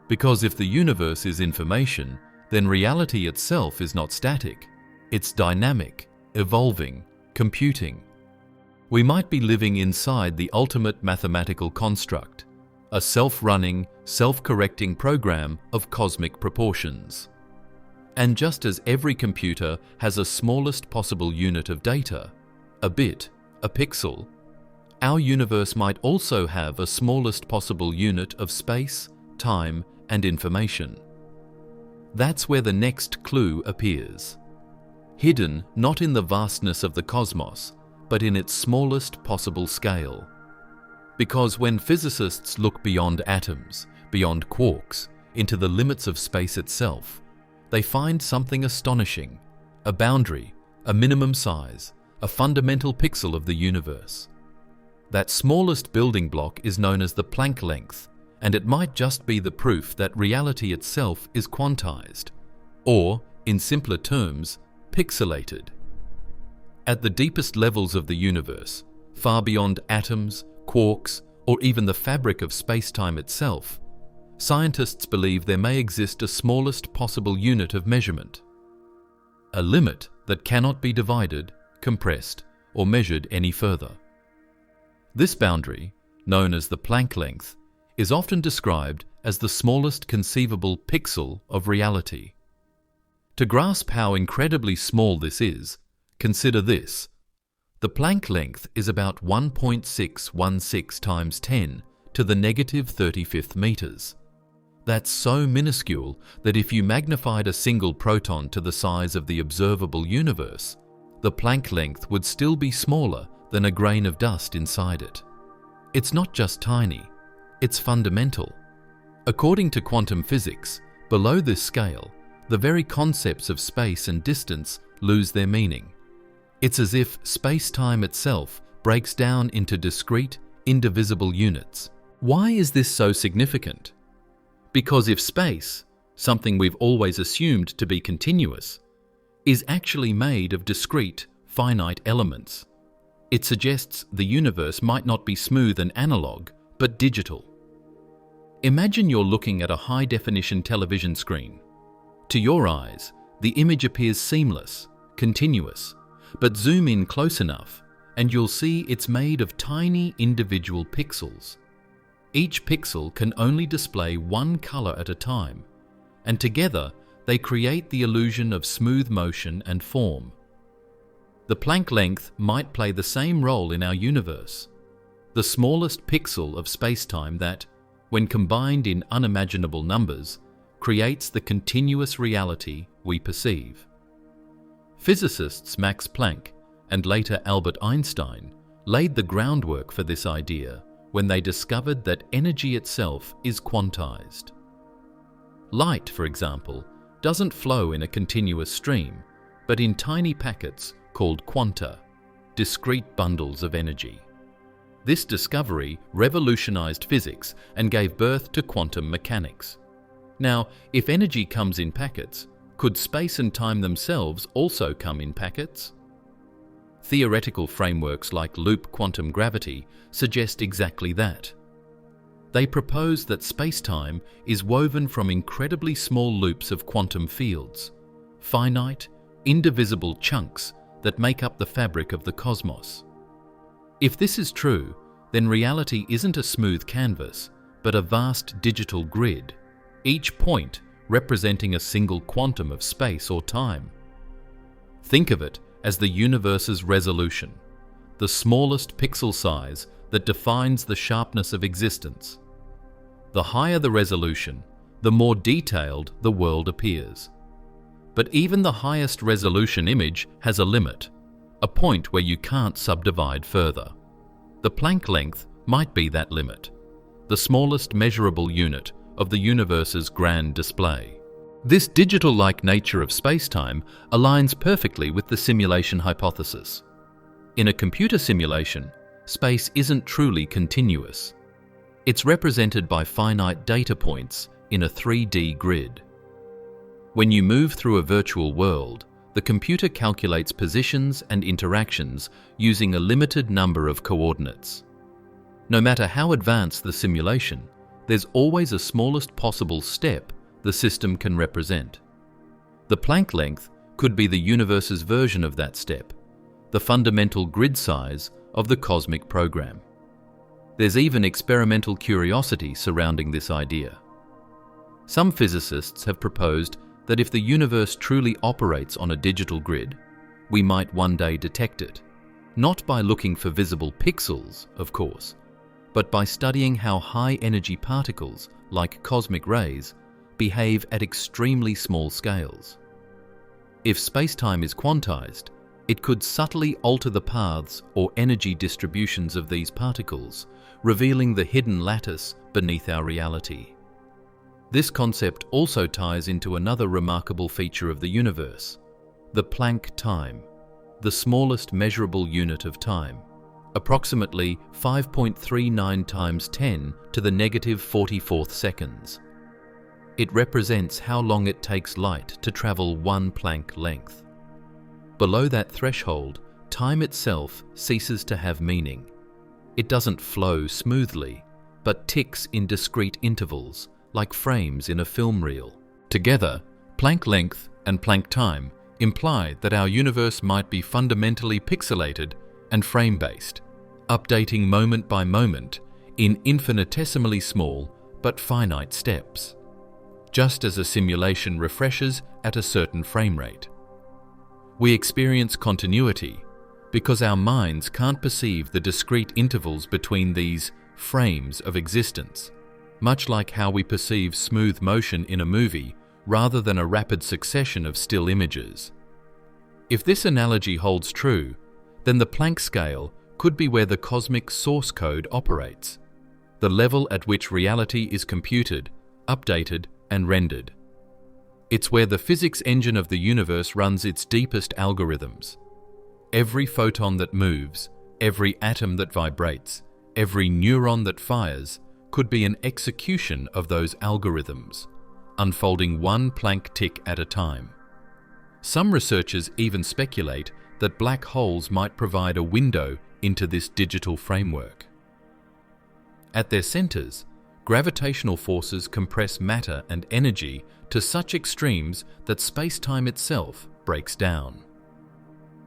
Because if the universe is information, then reality itself is not static. It's dynamic, evolving, computing. We might be living inside the ultimate mathematical construct, a self-running, self-correcting program of cosmic proportions. And just as every computer has a smallest possible unit of data, a bit, a pixel, our universe might also have a smallest possible unit of space, time, and information. That's where the next clue appears. Hidden not in the vastness of the cosmos, but in its smallest possible scale. Because when physicists look beyond atoms, beyond quarks, into the limits of space itself, they find something astonishing, a boundary, a minimum size, a fundamental pixel of the universe. That smallest building block is known as the Planck length, and it might just be the proof that reality itself is quantized, or, in simpler terms, pixelated. At the deepest levels of the universe, far beyond atoms, quarks, or even the fabric of space-time itself, scientists believe there may exist a smallest possible unit of measurement, a limit that cannot be divided, compressed, or measured any further. This boundary, known as the Planck length, is often described as the smallest conceivable pixel of reality. To grasp how incredibly small this is, consider this. The Planck length is about 1.616 times 10 to the negative 35th meters. That's so minuscule that if you magnified a single proton to the size of the observable universe, the Planck length would still be smaller than a grain of dust inside it. It's not just tiny, it's fundamental. According to quantum physics, below this scale, the very concepts of space and distance lose their meaning. It's as if space-time itself breaks down into discrete, indivisible units. Why is this so significant? Because if space, something we've always assumed to be continuous, is actually made of discrete, finite elements, it suggests the universe might not be smooth and analog, but digital. Imagine you're looking at a high-definition television screen. To your eyes, the image appears seamless, continuous, but zoom in close enough and you'll see it's made of tiny individual pixels. Each pixel can only display one color at a time, and together they create the illusion of smooth motion and form. The Planck length might play the same role in our universe, the smallest pixel of space-time that, when combined in unimaginable numbers, creates the continuous reality we perceive. Physicists Max Planck and later Albert Einstein laid the groundwork for this idea when they discovered that energy itself is quantized. Light, for example, doesn't flow in a continuous stream, but in tiny packets called quanta. discrete bundles of energy. This discovery revolutionized physics and gave birth to quantum mechanics. Now, if energy comes in packets, could space and time themselves also come in packets? Theoretical frameworks like loop quantum gravity suggest exactly that. They propose that spacetime is woven from incredibly small loops of quantum fields, finite, indivisible chunks that make up the fabric of the cosmos. If this is true, then reality isn't a smooth canvas, but a vast digital grid, each point representing a single quantum of space or time. Think of it as the universe's resolution, the smallest pixel size that defines the sharpness of existence. The higher the resolution, the more detailed the world appears. But even the highest resolution image has a limit, a point where you can't subdivide further. The Planck length might be that limit, the smallest measurable unit of the universe's grand display. This digital-like nature of spacetime aligns perfectly with the simulation hypothesis. In a computer simulation, space isn't truly continuous. It's represented by finite data points in a 3D grid. When you move through a virtual world, the computer calculates positions and interactions using a limited number of coordinates. No matter how advanced the simulation, there's always a smallest possible step the system can represent. The Planck length could be the universe's version of that step, the fundamental grid size of the cosmic program. There's even experimental curiosity surrounding this idea. Some physicists have proposed that if the universe truly operates on a digital grid, we might one day detect it, not by looking for visible pixels, of course, but by studying how high-energy particles, like cosmic rays, behave at extremely small scales. If spacetime is quantized, it could subtly alter the paths or energy distributions of these particles, revealing the hidden lattice beneath our reality. This concept also ties into another remarkable feature of the universe, the Planck time, the smallest measurable unit of time, approximately 5.39 times 10 to the negative 44th seconds. It represents how long it takes light to travel one Planck length. Below that threshold, time itself ceases to have meaning. It doesn't flow smoothly, but ticks in discrete intervals, like frames in a film reel. Together, Planck length and Planck time imply that our universe might be fundamentally pixelated and frame-based, updating moment by moment in infinitesimally small but finite steps, just as a simulation refreshes at a certain frame rate. We experience continuity because our minds can't perceive the discrete intervals between these frames of existence, much like how we perceive smooth motion in a movie rather than a rapid succession of still images. If this analogy holds true, then the Planck scale could be where the cosmic source code operates, the level at which reality is computed, updated, and rendered. It's where the physics engine of the universe runs its deepest algorithms. Every photon that moves, every atom that vibrates, every neuron that fires could be an execution of those algorithms, unfolding one Planck tick at a time. Some researchers even speculate that black holes might provide a window into this digital framework. At their centers, gravitational forces compress matter and energy to such extremes that space-time itself breaks down.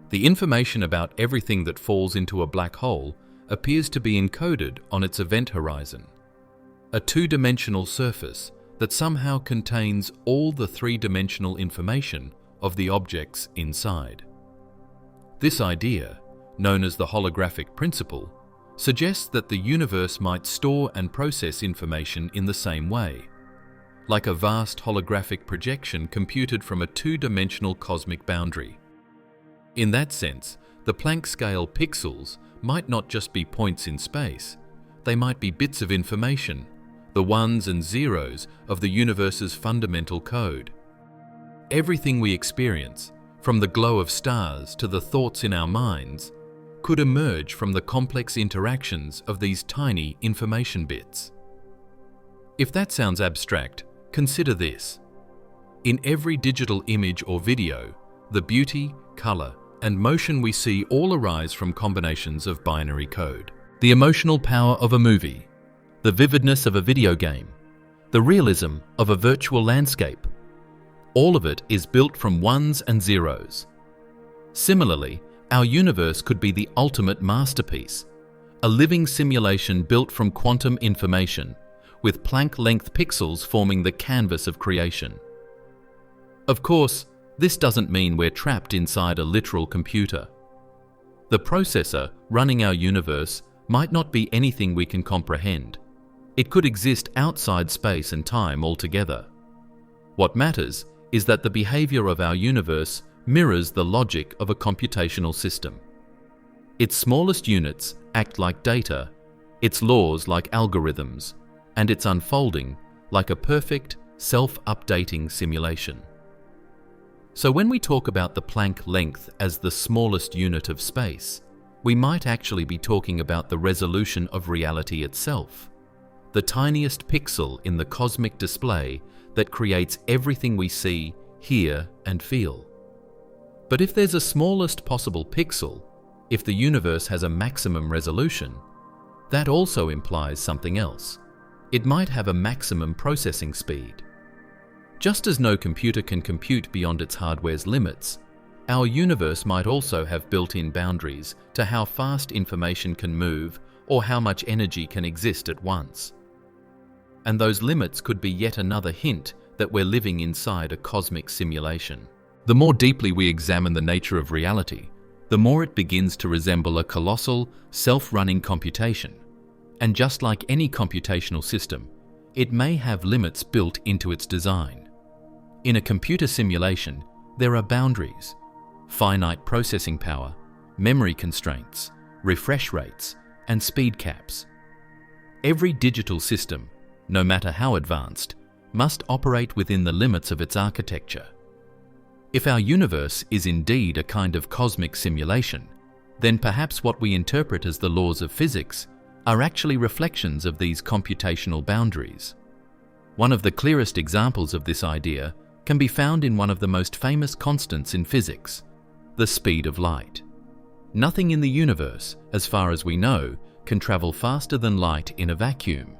The information about everything that falls into a black hole appears to be encoded on its event horizon, a two-dimensional surface that somehow contains all the three-dimensional information of the objects inside. This idea, known as the holographic principle, suggests that the universe might store and process information in the same way, like a vast holographic projection computed from a two-dimensional cosmic boundary. In that sense, the Planck scale pixels might not just be points in space, they might be bits of information, the ones and zeros of the universe's fundamental code. Everything we experience, from the glow of stars to the thoughts in our minds, could emerge from the complex interactions of these tiny information bits. If that sounds abstract, consider this. In every digital image or video, the beauty, color, and motion we see all arise from combinations of binary code. The emotional power of a movie, the vividness of a video game, the realism of a virtual landscape, all of it is built from ones and zeros. Similarly, our universe could be the ultimate masterpiece, a living simulation built from quantum information, with Planck-length pixels forming the canvas of creation. Of course, this doesn't mean we're trapped inside a literal computer. The processor running our universe might not be anything we can comprehend. It could exist outside space and time altogether. What matters is that the behavior of our universe mirrors the logic of a computational system. Its smallest units act like data, its laws like algorithms, and its unfolding like a perfect, self-updating simulation. So when we talk about the Planck length as the smallest unit of space, we might actually be talking about the resolution of reality itself, the tiniest pixel in the cosmic display that creates everything we see, hear, and feel. But if there's a smallest possible pixel, if the universe has a maximum resolution, that also implies something else. It might have a maximum processing speed. Just as no computer can compute beyond its hardware's limits, our universe might also have built-in boundaries to how fast information can move or how much energy can exist at once. And those limits could be yet another hint that we're living inside a cosmic simulation. The more deeply we examine the nature of reality, the more it begins to resemble a colossal, self-running computation. And just like any computational system, it may have limits built into its design. In a computer simulation, there are boundaries, finite processing power, memory constraints, refresh rates, and speed caps. Every digital system, no matter how advanced, must operate within the limits of its architecture. If our universe is indeed a kind of cosmic simulation, then perhaps what we interpret as the laws of physics are actually reflections of these computational boundaries. One of the clearest examples of this idea can be found in one of the most famous constants in physics, the speed of light. Nothing in the universe, as far as we know, can travel faster than light in a vacuum,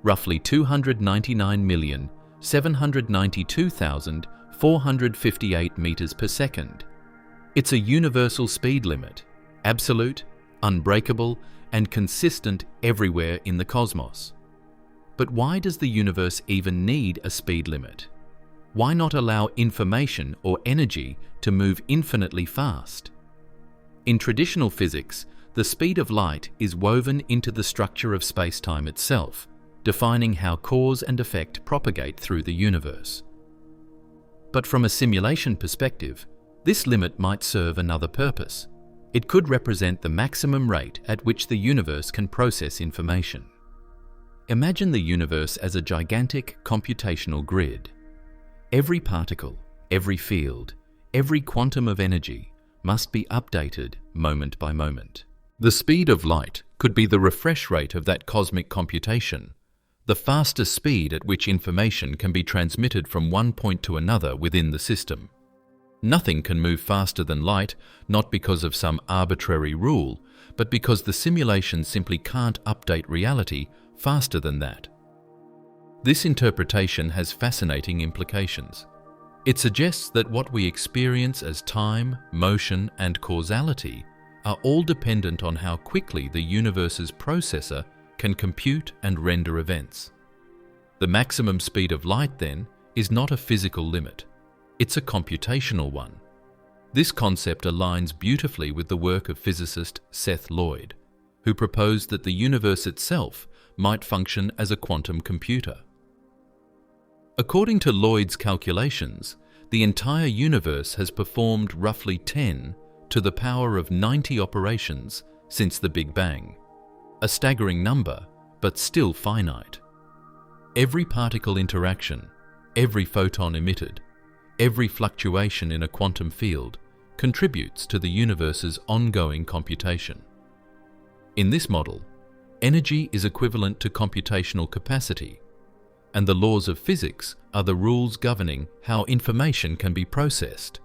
roughly 299,792,458 meters per second. It's a universal speed limit, absolute, unbreakable, and consistent everywhere in the cosmos. But why does the universe even need a speed limit? Why not allow information or energy to move infinitely fast? In traditional physics, the speed of light is woven into the structure of spacetime itself, defining how cause and effect propagate through the universe. But from a simulation perspective, this limit might serve another purpose. It could represent the maximum rate at which the universe can process information. Imagine the universe as a gigantic computational grid. Every particle, every field, every quantum of energy must be updated moment by moment. The speed of light could be the refresh rate of that cosmic computation, the fastest speed at which information can be transmitted from one point to another within the system. Nothing can move faster than light, not because of some arbitrary rule, but because the simulation simply can't update reality faster than that. This interpretation has fascinating implications. It suggests that what we experience as time, motion, and causality are all dependent on how quickly the universe's processor can compute and render events. The maximum speed of light, then, is not a physical limit. It's a computational one. This concept aligns beautifully with the work of physicist Seth Lloyd, who proposed that the universe itself might function as a quantum computer. According to Lloyd's calculations, the entire universe has performed roughly 10 to the power of 90 operations since the Big Bang. A staggering number, but still finite. Every particle interaction, every photon emitted, every fluctuation in a quantum field contributes to the universe's ongoing computation. In this model, energy is equivalent to computational capacity, and the laws of physics are the rules governing how information can be processed.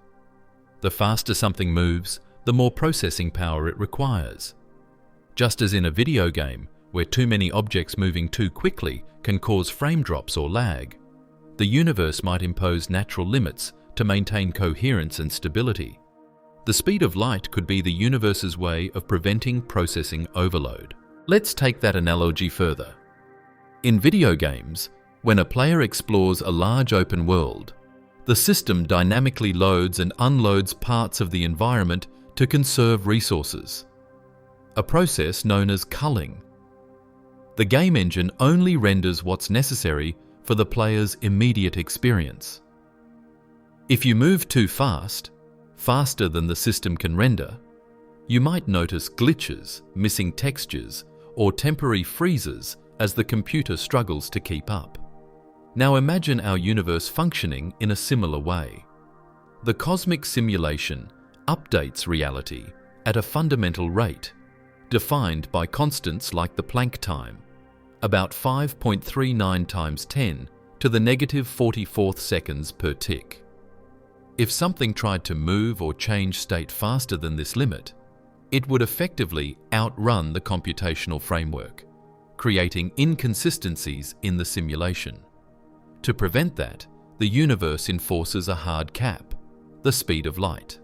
The faster something moves, the more processing power it requires. Just as in a video game, where too many objects moving too quickly can cause frame drops or lag, the universe might impose natural limits to maintain coherence and stability. The speed of light could be the universe's way of preventing processing overload. Let's take that analogy further. In video games, when a player explores a large open world, the system dynamically loads and unloads parts of the environment to conserve resources, a process known as culling. The game engine only renders what's necessary for the player's immediate experience. If you move too fast, faster than the system can render, you might notice glitches, missing textures, or temporary freezes as the computer struggles to keep up. Now imagine our universe functioning in a similar way. The cosmic simulation updates reality at a fundamental rate, defined by constants like the Planck time, about 5.39 times 10 to the negative 44th seconds per tick. If something tried to move or change state faster than this limit, it would effectively outrun the computational framework, creating inconsistencies in the simulation. To prevent that, the universe enforces a hard cap, the speed of light.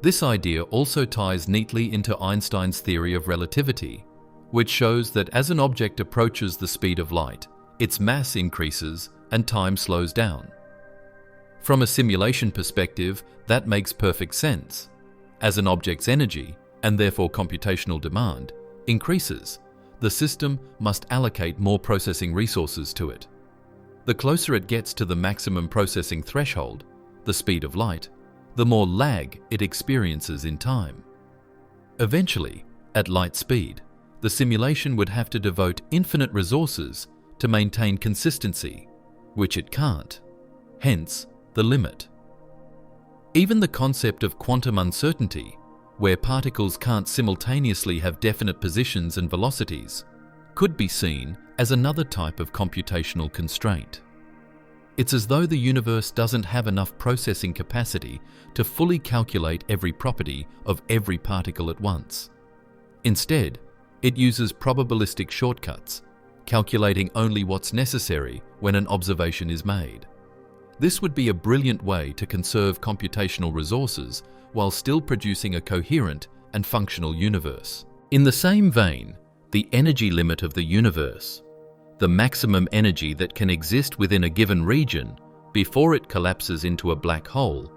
This idea also ties neatly into Einstein's theory of relativity, which shows that as an object approaches the speed of light, its mass increases and time slows down. From a simulation perspective, that makes perfect sense. As an object's energy, and therefore computational demand, increases, the system must allocate more processing resources to it. The closer it gets to the maximum processing threshold, the speed of light, the more lag it experiences in time. Eventually, at light speed, the simulation would have to devote infinite resources to maintain consistency, which it can't. Hence, the limit. Even the concept of quantum uncertainty, where particles can't simultaneously have definite positions and velocities, could be seen as another type of computational constraint. It's as though the universe doesn't have enough processing capacity to fully calculate every property of every particle at once. Instead, it uses probabilistic shortcuts, calculating only what's necessary when an observation is made. This would be a brilliant way to conserve computational resources while still producing a coherent and functional universe. In the same vein, the energy limit of the universe, the maximum energy that can exist within a given region before it collapses into a black hole,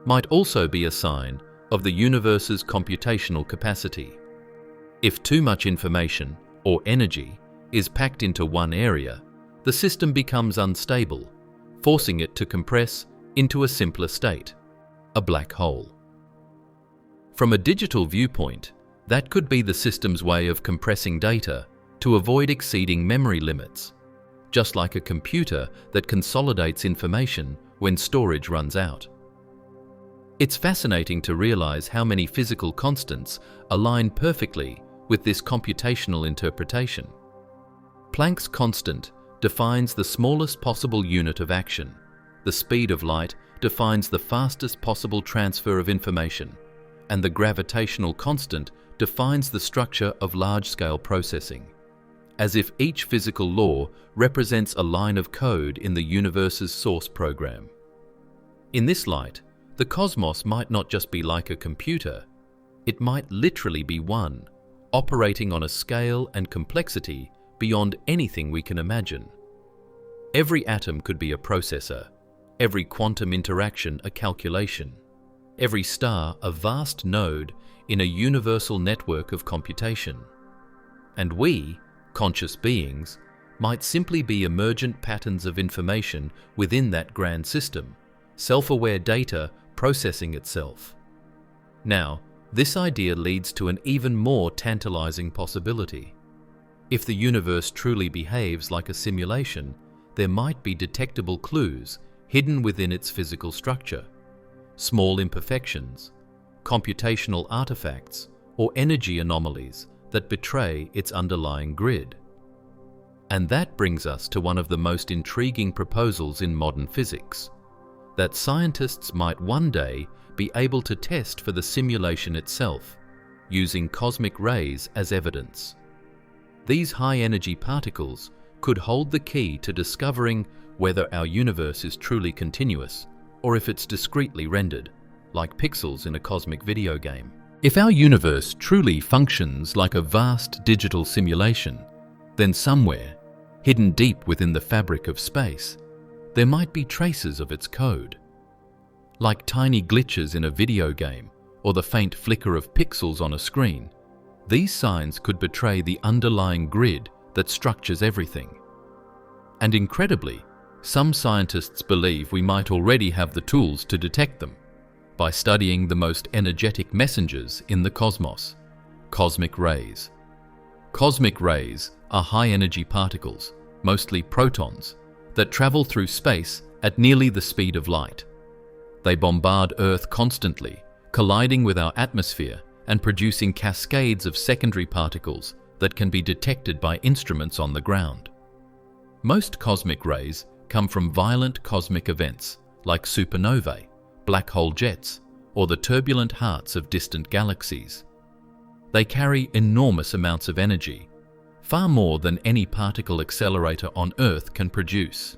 might also be a sign of the universe's computational capacity. If too much information, or energy, is packed into one area, the system becomes unstable, forcing it to compress into a simpler state, a black hole. From a digital viewpoint, that could be the system's way of compressing data to avoid exceeding memory limits, just like a computer that consolidates information when storage runs out. It's fascinating to realize how many physical constants align perfectly with this computational interpretation. Planck's constant defines the smallest possible unit of action. The speed of light defines the fastest possible transfer of information, and the gravitational constant defines the structure of large-scale processing, as if each physical law represents a line of code in the universe's source program. In this light, the cosmos might not just be like a computer, it might literally be one, operating on a scale and complexity beyond anything we can imagine. Every atom could be a processor, every quantum interaction a calculation, every star a vast node in a universal network of computation. And we, conscious beings, might simply be emergent patterns of information within that grand system, self-aware data processing itself. Now, this idea leads to an even more tantalizing possibility. If the universe truly behaves like a simulation, there might be detectable clues hidden within its physical structure, small imperfections, computational artifacts, or energy anomalies that betray its underlying grid. And that brings us to one of the most intriguing proposals in modern physics, that scientists might one day be able to test for the simulation itself, using cosmic rays as evidence. These high-energy particles could hold the key to discovering whether our universe is truly continuous or if it's discretely rendered, like pixels in a cosmic video game. If our universe truly functions like a vast digital simulation, then somewhere, hidden deep within the fabric of space, there might be traces of its code. Like tiny glitches in a video game or the faint flicker of pixels on a screen, these signs could betray the underlying grid that structures everything. And incredibly, some scientists believe we might already have the tools to detect them by studying the most energetic messengers in the cosmos, cosmic rays. Cosmic rays are high-energy particles, mostly protons, that travel through space at nearly the speed of light. They bombard Earth constantly, colliding with our atmosphere and producing cascades of secondary particles that can be detected by instruments on the ground. Most cosmic rays come from violent cosmic events like supernovae, black hole jets, or the turbulent hearts of distant galaxies. They carry enormous amounts of energy, far more than any particle accelerator on Earth can produce.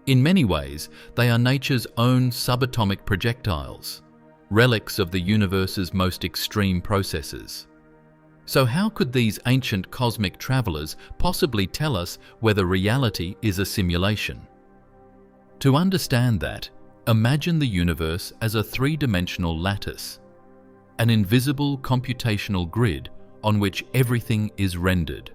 In many ways, they are nature's own subatomic projectiles, relics of the universe's most extreme processes. So how could these ancient cosmic travelers possibly tell us whether reality is a simulation? To understand that, imagine the universe as a three-dimensional lattice, an invisible computational grid on which everything is rendered.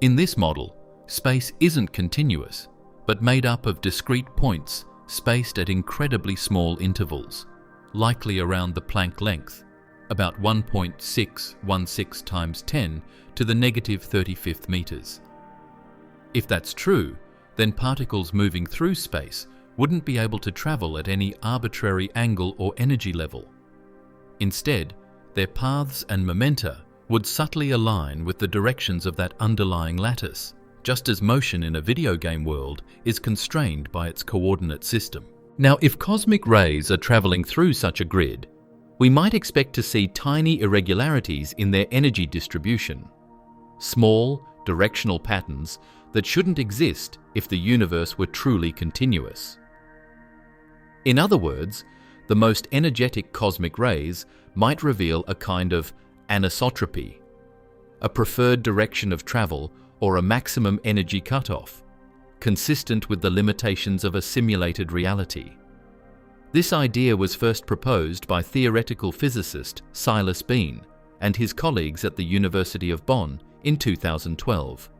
In this model, space isn't continuous, but made up of discrete points spaced at incredibly small intervals, likely around the Planck length, about 1.616 times 10 to the negative 35th meters. If that's true, then particles moving through space wouldn't be able to travel at any arbitrary angle or energy level. Instead, their paths and momenta would subtly align with the directions of that underlying lattice, just as motion in a video game world is constrained by its coordinate system. Now, if cosmic rays are traveling through such a grid, we might expect to see tiny irregularities in their energy distribution, small, directional patterns that shouldn't exist if the universe were truly continuous. In other words, the most energetic cosmic rays might reveal a kind of anisotropy, a preferred direction of travel or a maximum energy cutoff, consistent with the limitations of a simulated reality. This idea was first proposed by theoretical physicist Silas Bean and his colleagues at the University of Bonn in 2012.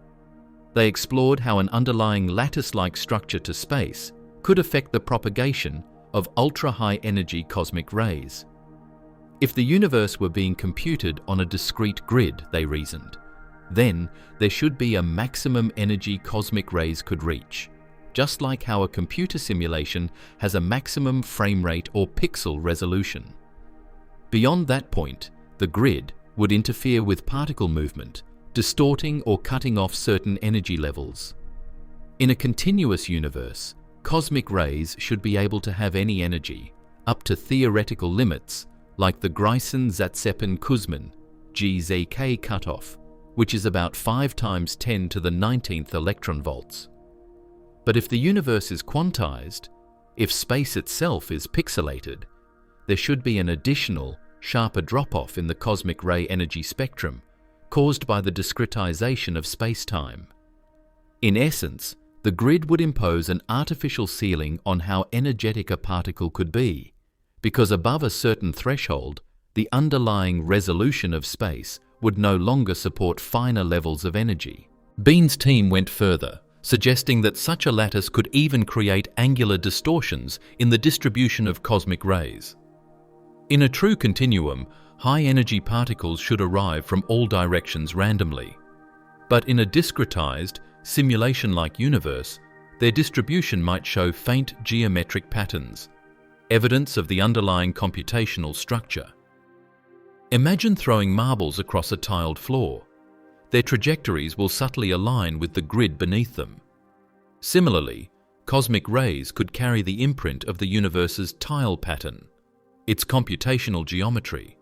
They explored how an underlying lattice-like structure to space could affect the propagation of ultra-high energy cosmic rays. If the universe were being computed on a discrete grid, they reasoned, then there should be a maximum energy cosmic rays could reach, just like how a computer simulation has a maximum frame rate or pixel resolution. Beyond that point, the grid would interfere with particle movement, distorting or cutting off certain energy levels. In a continuous universe, cosmic rays should be able to have any energy, up to theoretical limits like the Greisen-Zatsepin-Kuzmin (GZK) cutoff, which is about 5 times 10 to the 19th electron volts. But if the universe is quantized, if space itself is pixelated, there should be an additional, sharper drop-off in the cosmic ray energy spectrum caused by the discretization of spacetime. In essence, the grid would impose an artificial ceiling on how energetic a particle could be, because above a certain threshold, the underlying resolution of space would no longer support finer levels of energy. Bean's team went further, suggesting that such a lattice could even create angular distortions in the distribution of cosmic rays. In a true continuum, high-energy particles should arrive from all directions randomly. But in a discretized, simulation-like universe, their distribution might show faint geometric patterns, evidence of the underlying computational structure. Imagine throwing marbles across a tiled floor. Their trajectories will subtly align with the grid beneath them. Similarly, cosmic rays could carry the imprint of the universe's tile pattern, its computational geometry.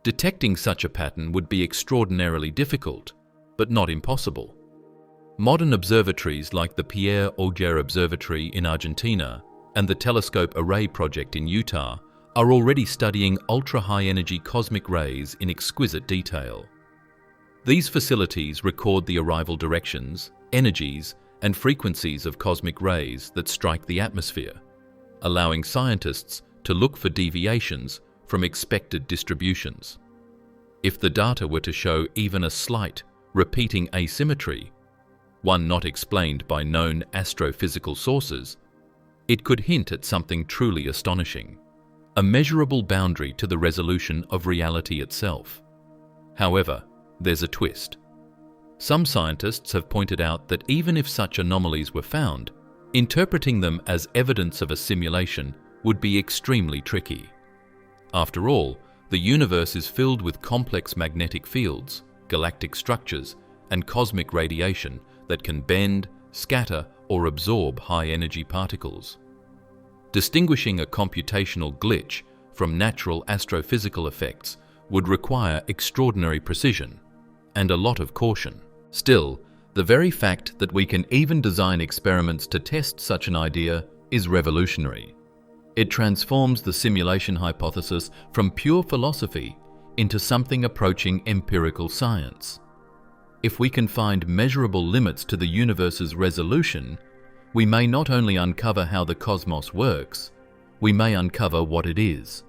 Detecting such a pattern would be extraordinarily difficult, but not impossible. Modern observatories like the Pierre Auger Observatory in Argentina and the Telescope Array Project in Utah are already studying ultra-high-energy cosmic rays in exquisite detail. These facilities record the arrival directions, energies, and frequencies of cosmic rays that strike the atmosphere, allowing scientists to look for deviations from expected distributions. If the data were to show even a slight, repeating asymmetry, one not explained by known astrophysical sources, it could hint at something truly astonishing, a measurable boundary to the resolution of reality itself. However, there's a twist. Some scientists have pointed out that even if such anomalies were found, interpreting them as evidence of a simulation would be extremely tricky. After all, the universe is filled with complex magnetic fields, galactic structures, and cosmic radiation that can bend, scatter, or absorb high-energy particles. Distinguishing a computational glitch from natural astrophysical effects would require extraordinary precision and a lot of caution. Still, the very fact that we can even design experiments to test such an idea is revolutionary. It transforms the simulation hypothesis from pure philosophy into something approaching empirical science. If we can find measurable limits to the universe's resolution, we may not only uncover how the cosmos works, we may uncover what it is.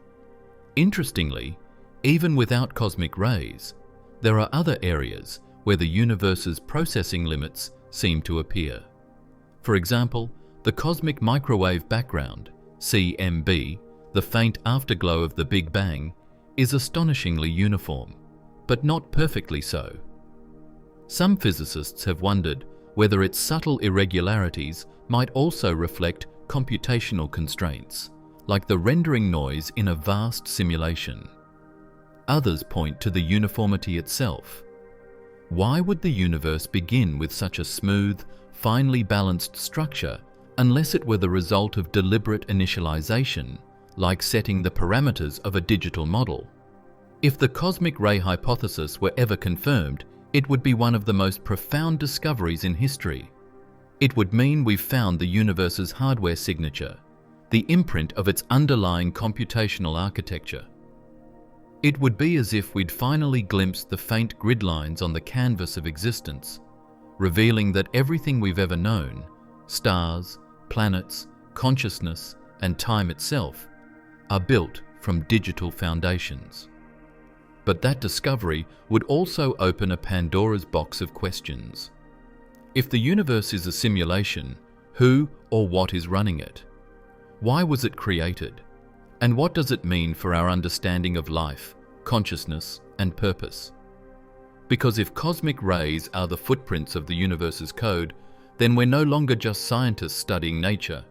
Interestingly, even without cosmic rays, there are other areas where the universe's processing limits seem to appear. For example, the cosmic microwave background, CMB, the faint afterglow of the Big Bang, is astonishingly uniform, but not perfectly so. Some physicists have wondered whether its subtle irregularities might also reflect computational constraints, like the rendering noise in a vast simulation. Others point to the uniformity itself. Why would the universe begin with such a smooth, finely balanced structure unless it were the result of deliberate initialization, like setting the parameters of a digital model? If the cosmic ray hypothesis were ever confirmed, it would be one of the most profound discoveries in history. It would mean we've found the universe's hardware signature, the imprint of its underlying computational architecture. It would be as if we'd finally glimpsed the faint grid lines on the canvas of existence, revealing that everything we've ever known, stars, planets, consciousness, and time itself, are built from digital foundations. But that discovery would also open a Pandora's box of questions. If the universe is a simulation, who or what is running it? Why was it created? And what does it mean for our understanding of life, consciousness, and purpose? Because if cosmic rays are the footprints of the universe's code, then we're no longer just scientists studying nature.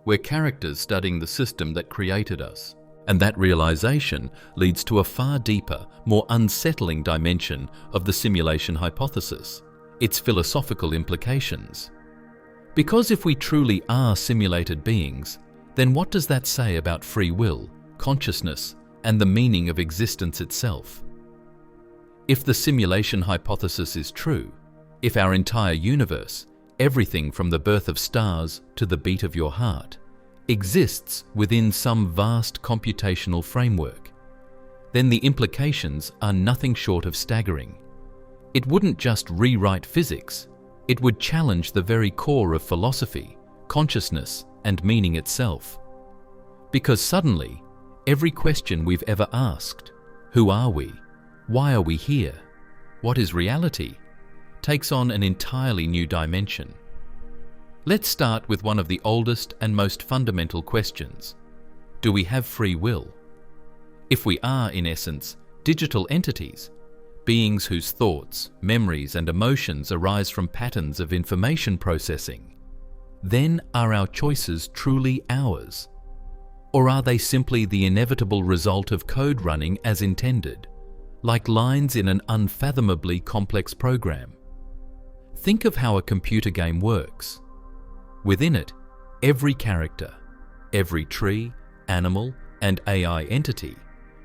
We're characters studying the system that created us. And that realization leads to a far deeper, more unsettling dimension of the simulation hypothesis, its philosophical implications. Because if we truly are simulated beings, then what does that say about free will, consciousness, and the meaning of existence itself? If the simulation hypothesis is true, if our entire universe, everything from the birth of stars to the beat of your heart, exists within some vast computational framework, then the implications are nothing short of staggering. It wouldn't just rewrite physics, it would challenge the very core of philosophy, consciousness, and meaning itself. Because suddenly, every question we've ever asked, who are we? Why are we here? What is reality? Takes on an entirely new dimension. Let's start with one of the oldest and most fundamental questions. Do we have free will? If we are, in essence, digital entities, beings whose thoughts, memories, and emotions arise from patterns of information processing, then are our choices truly ours? Or are they simply the inevitable result of code running as intended, like lines in an unfathomably complex program? Think of how a computer game works. Within it, every character, every tree, animal, and AI entity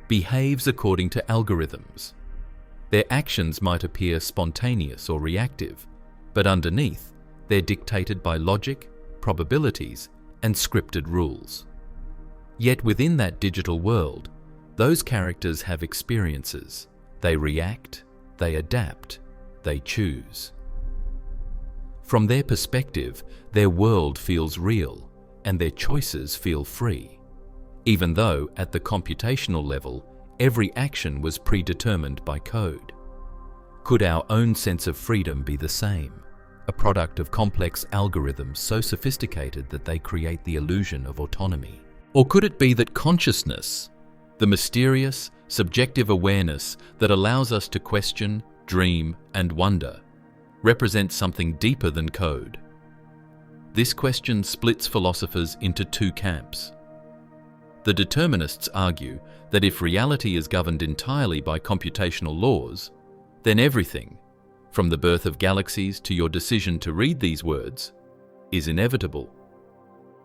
behaves according to algorithms. Their actions might appear spontaneous or reactive, but underneath, they're dictated by logic, probabilities, and scripted rules. Yet within that digital world, those characters have experiences. They react, they adapt, they choose. From their perspective, their world feels real, and their choices feel free, even though at the computational level, every action was predetermined by code. Could our own sense of freedom be the same, a product of complex algorithms so sophisticated that they create the illusion of autonomy? Or could it be that consciousness, the mysterious, subjective awareness that allows us to question, dream, and wonder, represents something deeper than code? This question splits philosophers into two camps. The determinists argue that if reality is governed entirely by computational laws, then everything, from the birth of galaxies to your decision to read these words, is inevitable.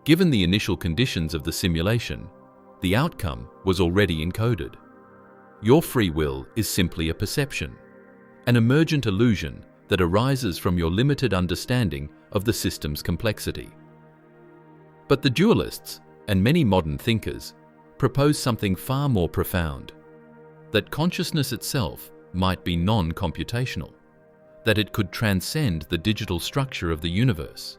Given the initial conditions of the simulation, the outcome was already encoded. Your free will is simply a perception, an emergent illusion that arises from your limited understanding of the system's complexity. But the dualists, and many modern thinkers, propose something far more profound: that consciousness itself might be non-computational, that it could transcend the digital structure of the universe.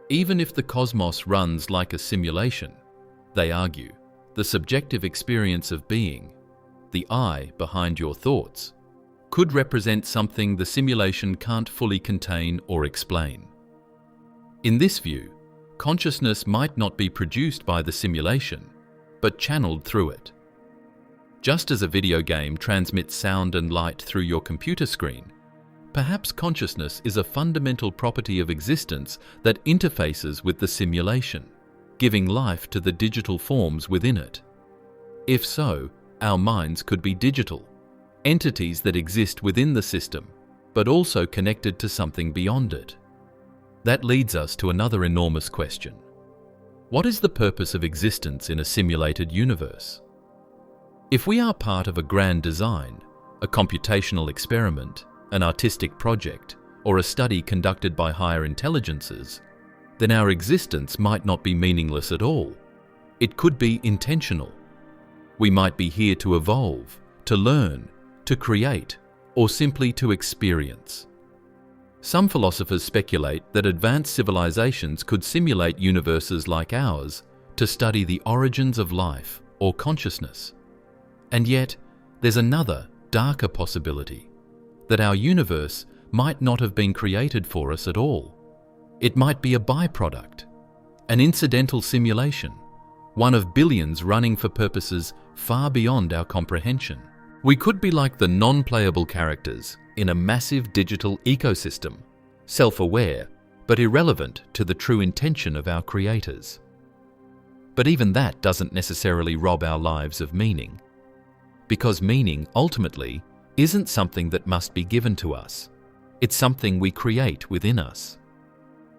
Even if the cosmos runs like a simulation, they argue, the subjective experience of being, the I behind your thoughts, could represent something the simulation can't fully contain or explain. In this view, consciousness might not be produced by the simulation, but channeled through it. Just as a video game transmits sound and light through your computer screen, perhaps consciousness is a fundamental property of existence that interfaces with the simulation, giving life to the digital forms within it. If so, our minds could be digital, entities that exist within the system, but also connected to something beyond it. That leads us to another enormous question. What is the purpose of existence in a simulated universe? If we are part of a grand design, a computational experiment, an artistic project, or a study conducted by higher intelligences, then our existence might not be meaningless at all. It could be intentional. We might be here to evolve, to learn, to create, or simply to experience. Some philosophers speculate that advanced civilizations could simulate universes like ours to study the origins of life or consciousness. And yet, there's another, darker possibility, that our universe might not have been created for us at all. It might be a byproduct, an incidental simulation, one of billions running for purposes far beyond our comprehension. We could be like the non-playable characters in a massive digital ecosystem, self-aware but irrelevant to the true intention of our creators. But even that doesn't necessarily rob our lives of meaning, because meaning ultimately isn't something that must be given to us. It's something we create within us.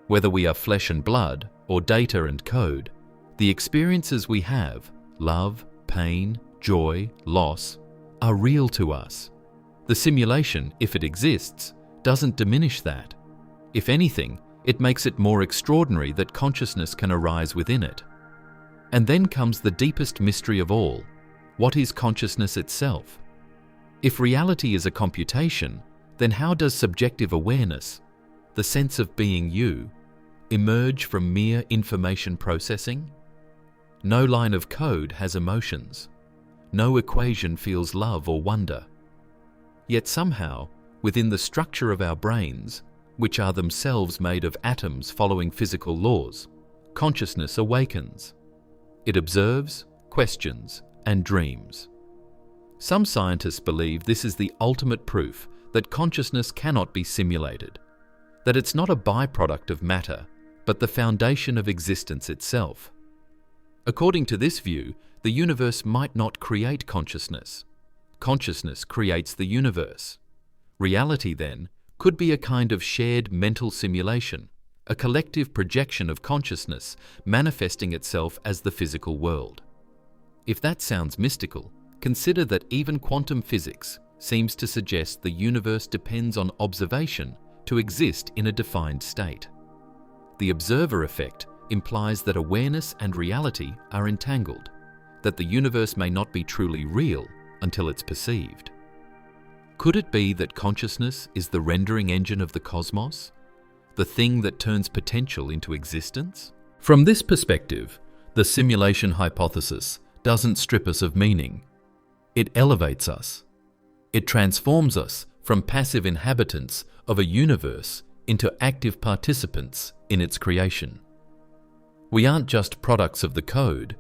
Whether we are flesh and blood or data and code, the experiences we have, love, pain, joy, loss, are real to us. The simulation, if it exists, doesn't diminish that. If anything, it makes it more extraordinary that consciousness can arise within it. And then comes the deepest mystery of all: what is consciousness itself? If reality is a computation, then how does subjective awareness, the sense of being you, emerge from mere information processing? No line of code has emotions. No equation feels love or wonder. Yet somehow, within the structure of our brains, which are themselves made of atoms following physical laws, consciousness awakens. It observes, questions, and dreams. Some scientists believe this is the ultimate proof that consciousness cannot be simulated, that it's not a byproduct of matter, but the foundation of existence itself. According to this view, the universe might not create consciousness. Consciousness creates the universe. Reality, then, could be a kind of shared mental simulation, a collective projection of consciousness manifesting itself as the physical world. If that sounds mystical, consider that even quantum physics seems to suggest the universe depends on observation to exist in a defined state. The observer effect implies that awareness and reality are entangled, that the universe may not be truly real until it's perceived. Could it be that consciousness is the rendering engine of the cosmos, the thing that turns potential into existence? From this perspective, the simulation hypothesis doesn't strip us of meaning. It elevates us. It transforms us from passive inhabitants of a universe into active participants in its creation. We aren't just products of the code,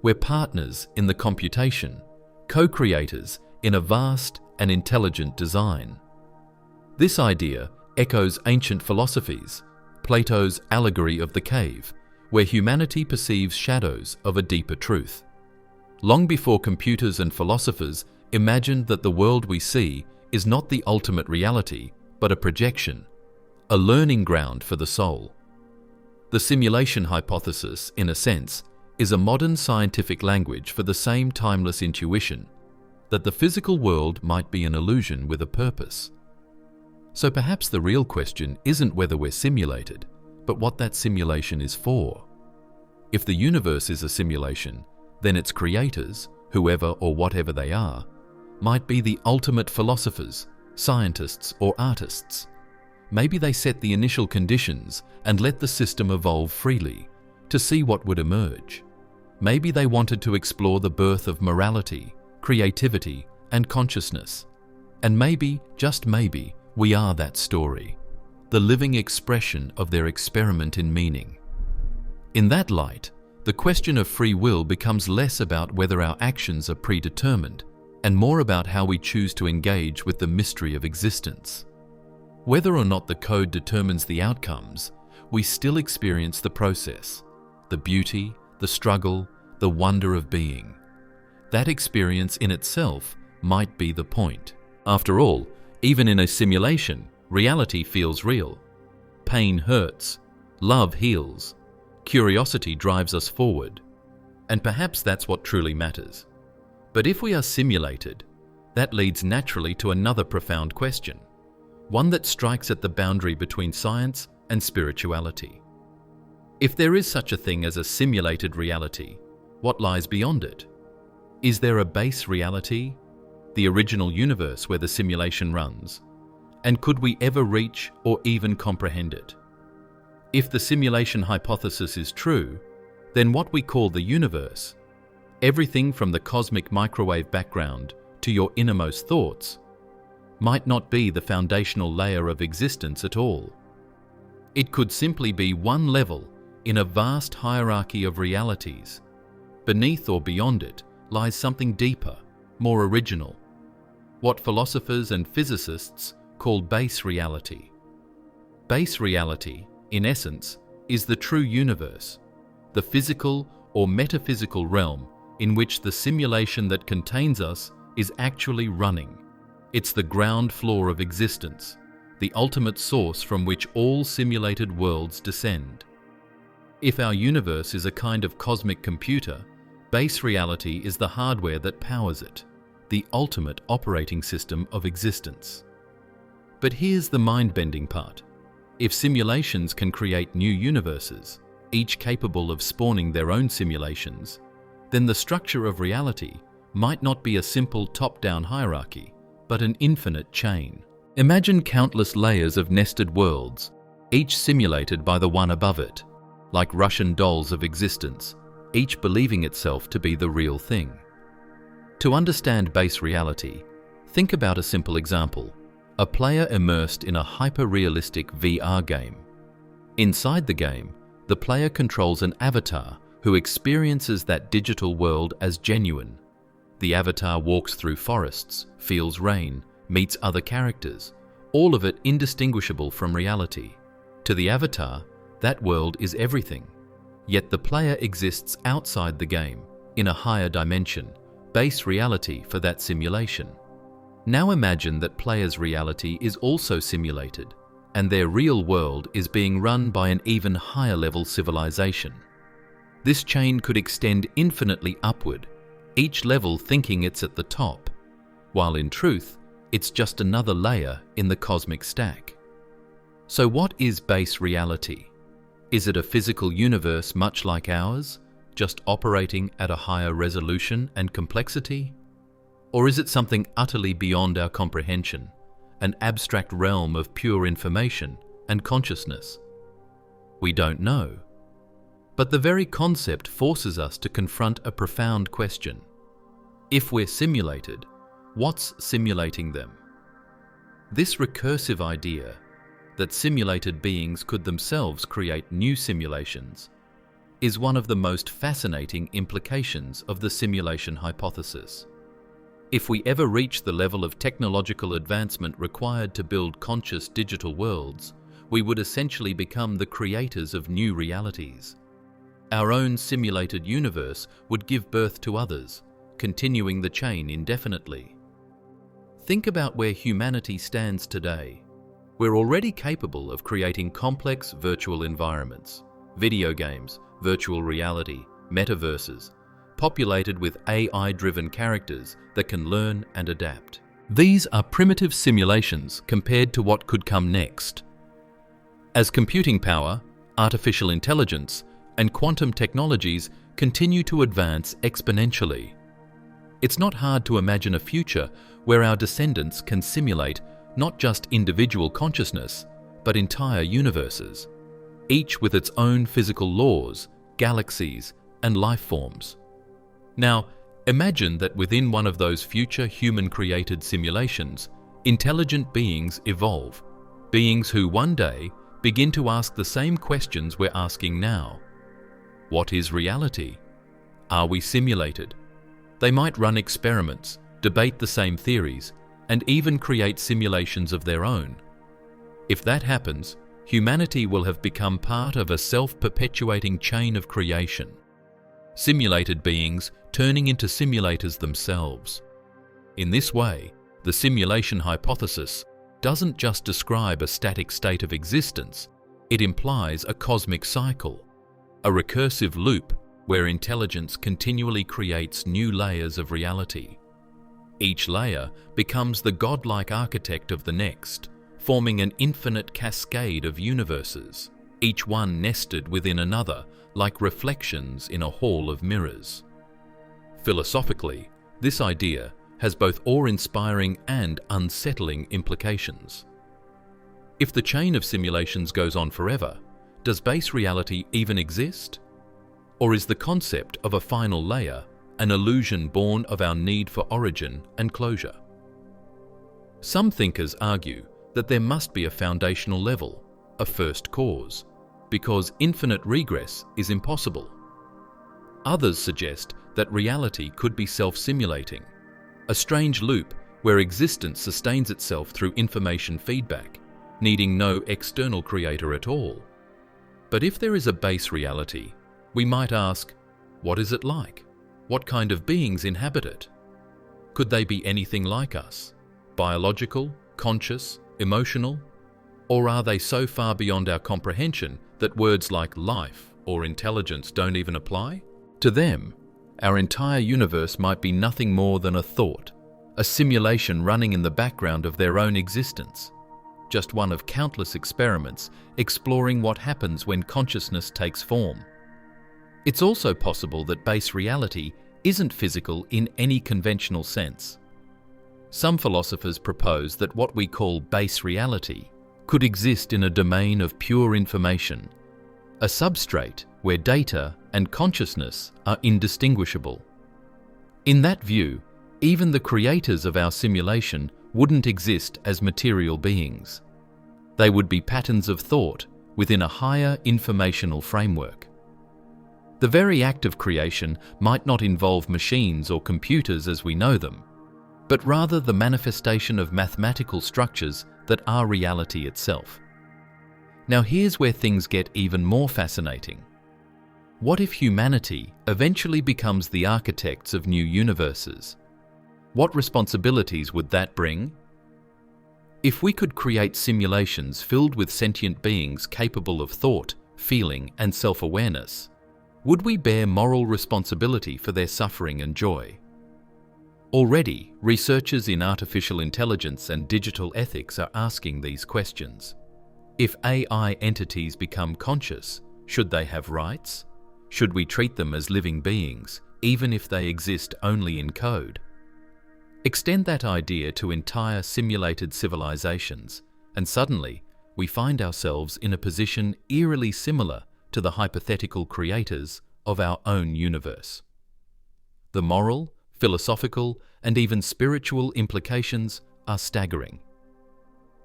we're partners in the computation, co-creators in a vast and intelligent design. This idea echoes ancient philosophies, Plato's allegory of the cave, where humanity perceives shadows of a deeper truth. Long before computers and philosophers imagined that the world we see is not the ultimate reality, but a projection, a learning ground for the soul. The simulation hypothesis, in a sense, is a modern scientific language for the same timeless intuition, that the physical world might be an illusion with a purpose. So perhaps the real question isn't whether we're simulated, but what that simulation is for. If the universe is a simulation, then its creators, whoever or whatever they are, might be the ultimate philosophers, scientists, or artists. Maybe they set the initial conditions and let the system evolve freely to see what would emerge. Maybe they wanted to explore the birth of morality, creativity, and consciousness. And maybe, just maybe, we are that story, the living expression of their experiment in meaning. In that light, the question of free will becomes less about whether our actions are predetermined and more about how we choose to engage with the mystery of existence. Whether or not the code determines the outcomes, we still experience the process, the beauty, the struggle, the wonder of being. That experience in itself might be the point. After all, even in a simulation, reality feels real. Pain hurts, love heals, curiosity drives us forward, and perhaps that's what truly matters. But if we are simulated, that leads naturally to another profound question, one that strikes at the boundary between science and spirituality. If there is such a thing as a simulated reality, what lies beyond it? Is there a base reality, the original universe where the simulation runs? And could we ever reach or even comprehend it? If the simulation hypothesis is true, then what we call the universe, everything from the cosmic microwave background to your innermost thoughts, might not be the foundational layer of existence at all. It could simply be one level in a vast hierarchy of realities. Beneath or beyond it lies something deeper, more original, what philosophers and physicists call base reality. Base reality, in essence, is the true universe, the physical or metaphysical realm in which the simulation that contains us is actually running. It's the ground floor of existence, the ultimate source from which all simulated worlds descend. If our universe is a kind of cosmic computer, base reality is the hardware that powers it, the ultimate operating system of existence. But here's the mind-bending part. If simulations can create new universes, each capable of spawning their own simulations, then the structure of reality might not be a simple top-down hierarchy, but an infinite chain. Imagine countless layers of nested worlds, each simulated by the one above it, like Russian dolls of existence, each believing itself to be the real thing. To understand base reality, think about a simple example. A player immersed in a hyper-realistic VR game. Inside the game, the player controls an avatar who experiences that digital world as genuine. The avatar walks through forests, feels rain, meets other characters, all of it indistinguishable from reality. To the avatar, that world is everything. Yet the player exists outside the game, in a higher dimension, base reality for that simulation. Now imagine that players' reality is also simulated, and their real world is being run by an even higher level civilization. This chain could extend infinitely upward, each level thinking it's at the top, while in truth, it's just another layer in the cosmic stack. So what is base reality? Is it a physical universe much like ours, just operating at a higher resolution and complexity? Or is it something utterly beyond our comprehension, an abstract realm of pure information and consciousness? We don't know. But the very concept forces us to confront a profound question. If we're simulated, what's simulating them? This recursive idea that simulated beings could themselves create new simulations is one of the most fascinating implications of the simulation hypothesis. If we ever reach the level of technological advancement required to build conscious digital worlds, we would essentially become the creators of new realities. Our own simulated universe would give birth to others, continuing the chain indefinitely. Think about where humanity stands today. We're already capable of creating complex virtual environments, video games, virtual reality, metaverses, populated with AI-driven characters that can learn and adapt. These are primitive simulations compared to what could come next. As computing power, artificial intelligence, and quantum technologies continue to advance exponentially, it's not hard to imagine a future where our descendants can simulate not just individual consciousness, but entire universes, each with its own physical laws, galaxies, and life forms. Now, imagine that within one of those future human-created simulations, intelligent beings evolve, beings who one day begin to ask the same questions we're asking now. What is reality? Are we simulated? They might run experiments, debate the same theories, and even create simulations of their own. If that happens, humanity will have become part of a self-perpetuating chain of creation. Simulated beings turning into simulators themselves. In this way, the simulation hypothesis doesn't just describe a static state of existence, it implies a cosmic cycle, a recursive loop where intelligence continually creates new layers of reality. Each layer becomes the godlike architect of the next, forming an infinite cascade of universes, each one nested within another like reflections in a hall of mirrors. Philosophically, this idea has both awe-inspiring and unsettling implications. If the chain of simulations goes on forever, does base reality even exist? Or is the concept of a final layer an illusion born of our need for origin and closure? Some thinkers argue that there must be a foundational level, a first cause, because infinite regress is impossible. Others suggest that reality could be self-simulating, a strange loop where existence sustains itself through information feedback, needing no external creator at all. But if there is a base reality, we might ask, what is it like? What kind of beings inhabit it? Could they be anything like us? Biological, conscious, emotional? Or are they so far beyond our comprehension that words like life or intelligence don't even apply? To them, our entire universe might be nothing more than a thought, a simulation running in the background of their own existence, just one of countless experiments exploring what happens when consciousness takes form. It's also possible that base reality isn't physical in any conventional sense. Some philosophers propose that what we call base reality could exist in a domain of pure information, a substrate where data and consciousness are indistinguishable. In that view, even the creators of our simulation wouldn't exist as material beings. They would be patterns of thought within a higher informational framework. The very act of creation might not involve machines or computers as we know them, but rather the manifestation of mathematical structures that are reality itself. Now here's where things get even more fascinating. What if humanity eventually becomes the architects of new universes? What responsibilities would that bring? If we could create simulations filled with sentient beings capable of thought, feeling, and self-awareness, would we bear moral responsibility for their suffering and joy? Already, researchers in artificial intelligence and digital ethics are asking these questions. If AI entities become conscious, should they have rights? Should we treat them as living beings, even if they exist only in code? Extend that idea to entire simulated civilizations, and suddenly we find ourselves in a position eerily similar to the hypothetical creators of our own universe. The moral, philosophical, and even spiritual implications are staggering.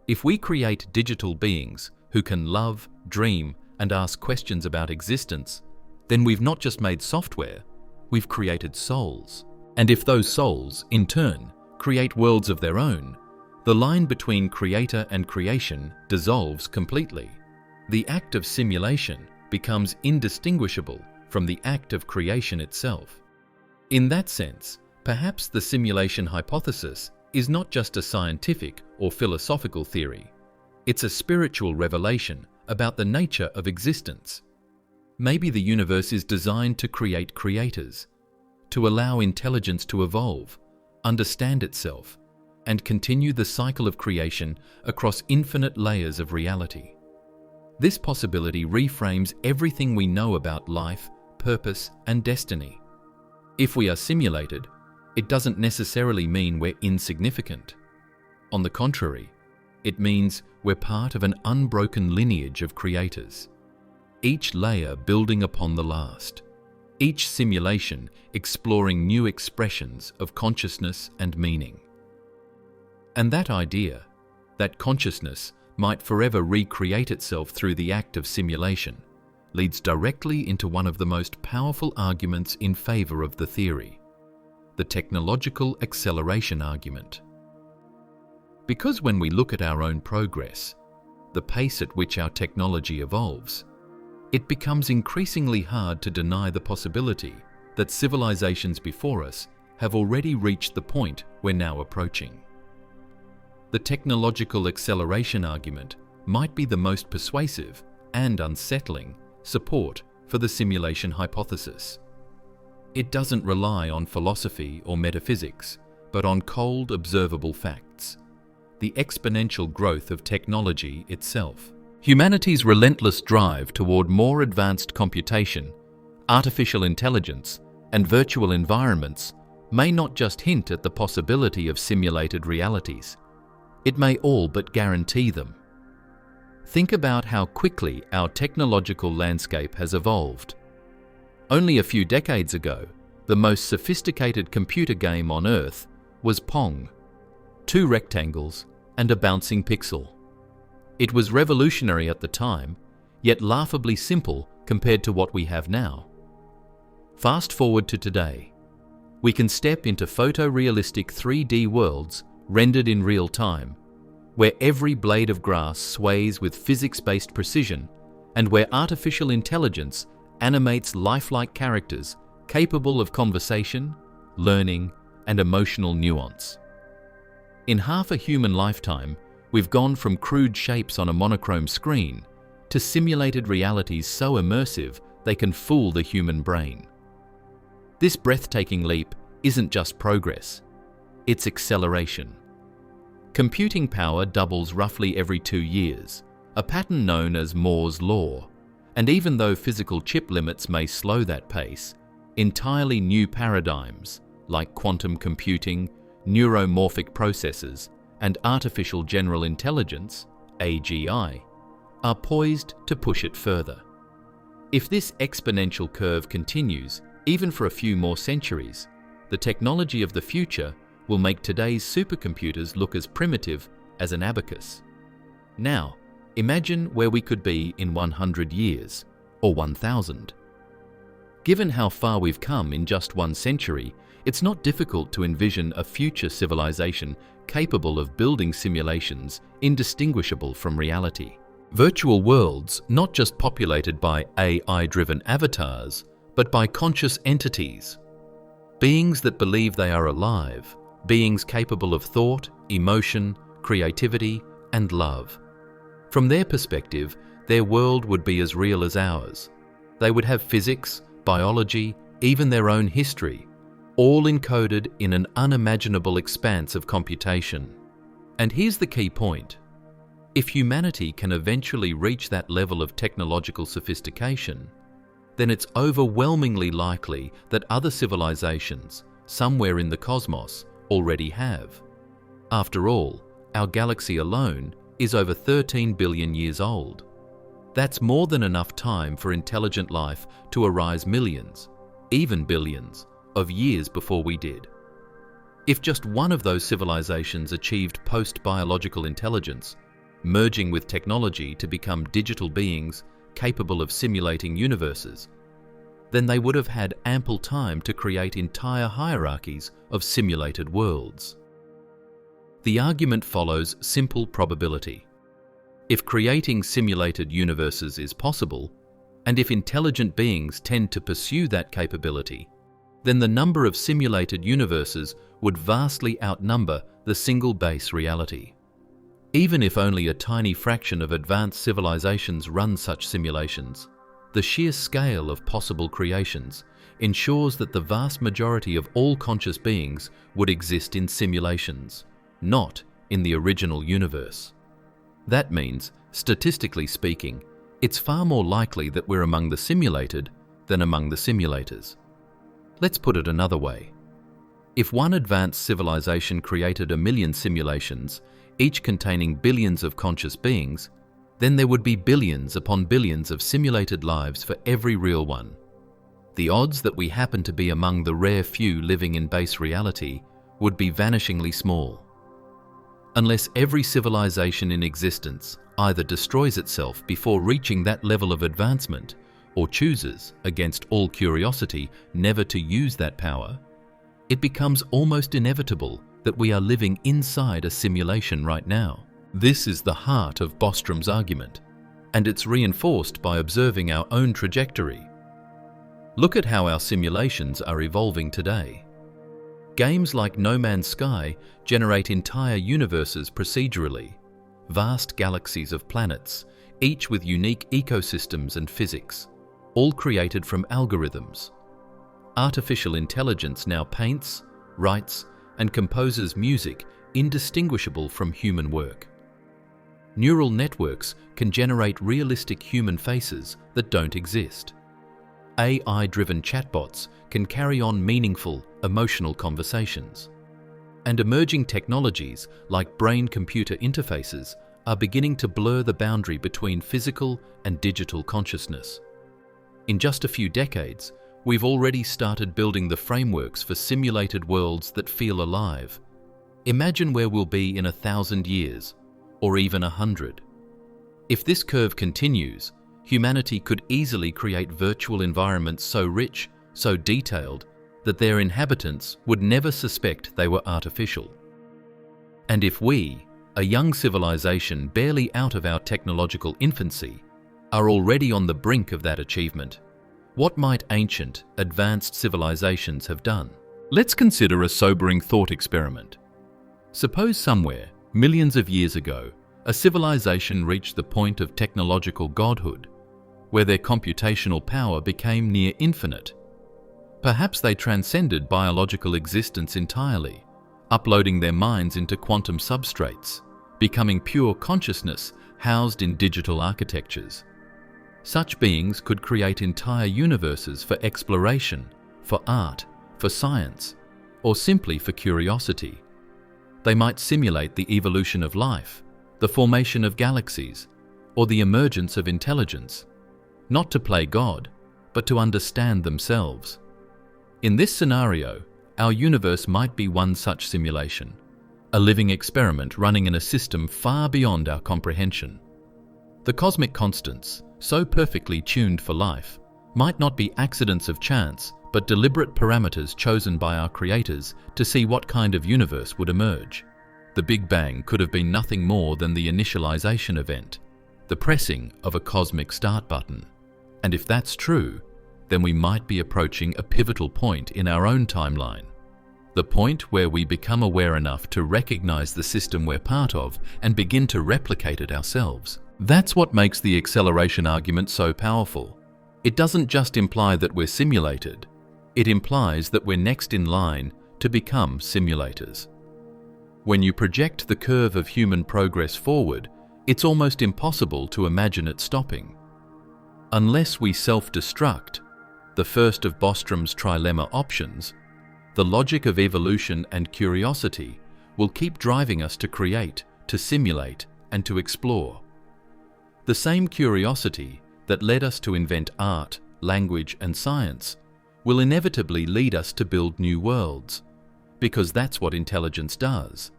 If we create digital beings who can love, dream, and ask questions about existence, then we've not just made software, we've created souls. And if those souls, in turn, create worlds of their own, the line between creator and creation dissolves completely. The act of simulation becomes indistinguishable from the act of creation itself. In that sense, perhaps the simulation hypothesis is not just a scientific or philosophical theory. It's a spiritual revelation about the nature of existence. Maybe the universe is designed to create creators, to allow intelligence to evolve, understand itself, and continue the cycle of creation across infinite layers of reality. This possibility reframes everything we know about life, purpose, and destiny. If we are simulated, it doesn't necessarily mean we're insignificant. On the contrary, it means we're part of an unbroken lineage of creators, each layer building upon the last, each simulation exploring new expressions of consciousness and meaning. And that idea, that consciousness might forever recreate itself through the act of simulation, leads directly into one of the most powerful arguments in favor of the theory, the technological acceleration argument. Because when we look at our own progress, the pace at which our technology evolves, it becomes increasingly hard to deny the possibility that civilizations before us have already reached the point we're now approaching. The technological acceleration argument might be the most persuasive and unsettling support for the simulation hypothesis. It doesn't rely on philosophy or metaphysics, but on cold, observable facts, the exponential growth of technology itself. Humanity's relentless drive toward more advanced computation, artificial intelligence, and virtual environments may not just hint at the possibility of simulated realities. It may all but guarantee them. Think about how quickly our technological landscape has evolved. Only a few decades ago, the most sophisticated computer game on Earth was Pong, 2 rectangles and a bouncing pixel. It was revolutionary at the time, yet laughably simple compared to what we have now. Fast forward to today. We can step into photorealistic 3D worlds rendered in real time, where every blade of grass sways with physics-based precision and where artificial intelligence animates lifelike characters capable of conversation, learning, and emotional nuance. In half a human lifetime, we've gone from crude shapes on a monochrome screen to simulated realities so immersive they can fool the human brain. This breathtaking leap isn't just progress, it's acceleration. Computing power doubles roughly every 2 years, a pattern known as Moore's law, and even though physical chip limits may slow that pace, entirely new paradigms like quantum computing, neuromorphic processors, and artificial general intelligence, AGI, are poised to push it further. If this exponential curve continues, even for a few more centuries, the technology of the future will make today's supercomputers look as primitive as an abacus. Now, imagine where we could be in 100 years, or 1,000. Given how far we've come in just 1 century, it's not difficult to envision a future civilization capable of building simulations indistinguishable from reality. Virtual worlds not just populated by AI-driven avatars, but by conscious entities. Beings that believe they are alive, beings capable of thought, emotion, creativity, and love. From their perspective, their world would be as real as ours. They would have physics, biology, even their own history, all encoded in an unimaginable expanse of computation. And here's the key point. If humanity can eventually reach that level of technological sophistication, then it's overwhelmingly likely that other civilizations, somewhere in the cosmos, already have. After all, our galaxy alone is over 13 billion years old. That's more than enough time for intelligent life to arise millions, even billions, of years before we did. If just one of those civilizations achieved post-biological intelligence, merging with technology to become digital beings capable of simulating universes, then they would have had ample time to create entire hierarchies of simulated worlds. The argument follows simple probability. If creating simulated universes is possible, and if intelligent beings tend to pursue that capability, then the number of simulated universes would vastly outnumber the single base reality. Even if only a tiny fraction of advanced civilizations run such simulations, the sheer scale of possible creations ensures that the vast majority of all conscious beings would exist in simulations, not in the original universe. That means, statistically speaking, it's far more likely that we're among the simulated than among the simulators. Let's put it another way. If one advanced civilization created 1 million simulations, each containing billions of conscious beings, then there would be billions upon billions of simulated lives for every real one. The odds that we happen to be among the rare few living in base reality would be vanishingly small. Unless every civilization in existence either destroys itself before reaching that level of advancement, or chooses, against all curiosity, never to use that power, it becomes almost inevitable that we are living inside a simulation right now. This is the heart of Bostrom's argument, and it's reinforced by observing our own trajectory. Look at how our simulations are evolving today. Games like No Man's Sky generate entire universes procedurally, vast galaxies of planets, each with unique ecosystems and physics, all created from algorithms. Artificial intelligence now paints, writes, and composes music indistinguishable from human work. Neural networks can generate realistic human faces that don't exist. AI-driven chatbots can carry on meaningful, emotional conversations. And emerging technologies like brain-computer interfaces are beginning to blur the boundary between physical and digital consciousness. In just a few decades, we've already started building the frameworks for simulated worlds that feel alive. Imagine where we'll be in 1,000 years, or even 100. If this curve continues, humanity could easily create virtual environments so rich, so detailed, that their inhabitants would never suspect they were artificial. And if we, a young civilization barely out of our technological infancy, are already on the brink of that achievement, what might ancient, advanced civilizations have done? Let's consider a sobering thought experiment. Suppose somewhere, millions of years ago, a civilization reached the point of technological godhood, where their computational power became near infinite. Perhaps they transcended biological existence entirely, uploading their minds into quantum substrates, becoming pure consciousness housed in digital architectures. Such beings could create entire universes for exploration, for art, for science, or simply for curiosity. They might simulate the evolution of life, the formation of galaxies, or the emergence of intelligence, not to play God, but to understand themselves. In this scenario, our universe might be one such simulation, a living experiment running in a system far beyond our comprehension. The cosmic constants, so perfectly tuned for life, might not be accidents of chance, but deliberate parameters chosen by our creators to see what kind of universe would emerge. The Big Bang could have been nothing more than the initialization event, the pressing of a cosmic start button. And if that's true, then we might be approaching a pivotal point in our own timeline. The point where we become aware enough to recognize the system we're part of and begin to replicate it ourselves. That's what makes the acceleration argument so powerful. It doesn't just imply that we're simulated, it implies that we're next in line to become simulators. When you project the curve of human progress forward, it's almost impossible to imagine it stopping. Unless we self-destruct, the first of Bostrom's trilemma options, the logic of evolution and curiosity will keep driving us to create, to simulate, and to explore. The same curiosity that led us to invent art, language, and science will inevitably lead us to build new worlds, because that's what intelligence does.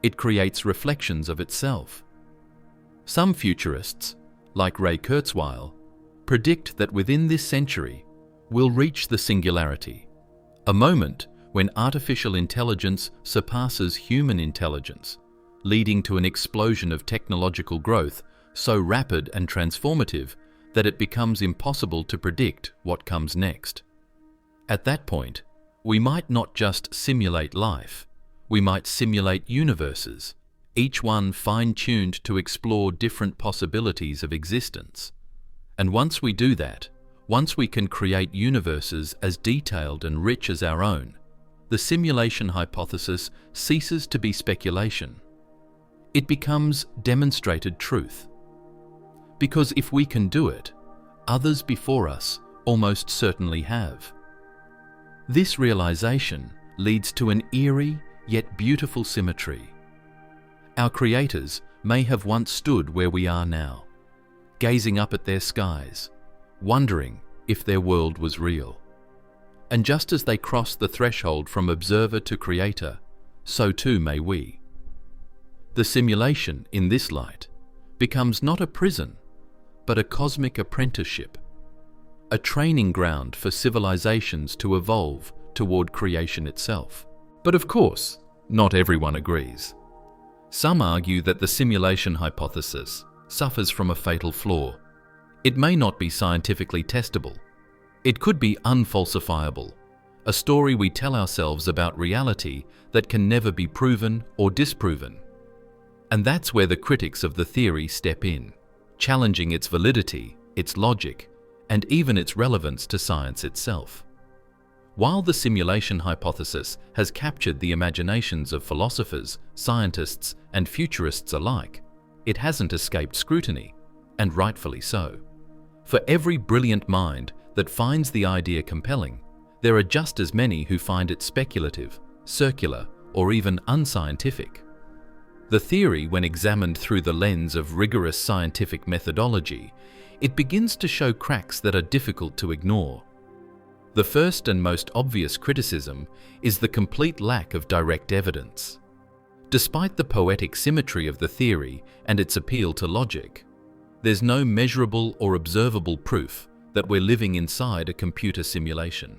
It creates reflections of itself. Some futurists, like Ray Kurzweil, predict that within this century we'll reach the singularity, a moment when artificial intelligence surpasses human intelligence, leading to an explosion of technological growth so rapid and transformative that it becomes impossible to predict what comes next. At that point, we might not just simulate life, we might simulate universes, each one fine-tuned to explore different possibilities of existence. And once we do that, once we can create universes as detailed and rich as our own, the simulation hypothesis ceases to be speculation. It becomes demonstrated truth. Because if we can do it, others before us almost certainly have. This realization leads to an eerie yet beautiful symmetry. Our creators may have once stood where we are now, gazing up at their skies, wondering if their world was real. And just as they cross the threshold from observer to creator, so too may we. The simulation, in this light, becomes not a prison, but a cosmic apprenticeship, a training ground for civilizations to evolve toward creation itself. But of course, not everyone agrees. Some argue that the simulation hypothesis suffers from a fatal flaw. It may not be scientifically testable. It could be unfalsifiable, a story we tell ourselves about reality that can never be proven or disproven. And that's where the critics of the theory step in, challenging its validity, its logic, and even its relevance to science itself. While the simulation hypothesis has captured the imaginations of philosophers, scientists, and futurists alike, it hasn't escaped scrutiny, and rightfully so. For every brilliant mind that finds the idea compelling, there are just as many who find it speculative, circular, or even unscientific. The theory, when examined through the lens of rigorous scientific methodology, it begins to show cracks that are difficult to ignore. The first and most obvious criticism is the complete lack of direct evidence. Despite the poetic symmetry of the theory and its appeal to logic, there's no measurable or observable proof that we're living inside a computer simulation.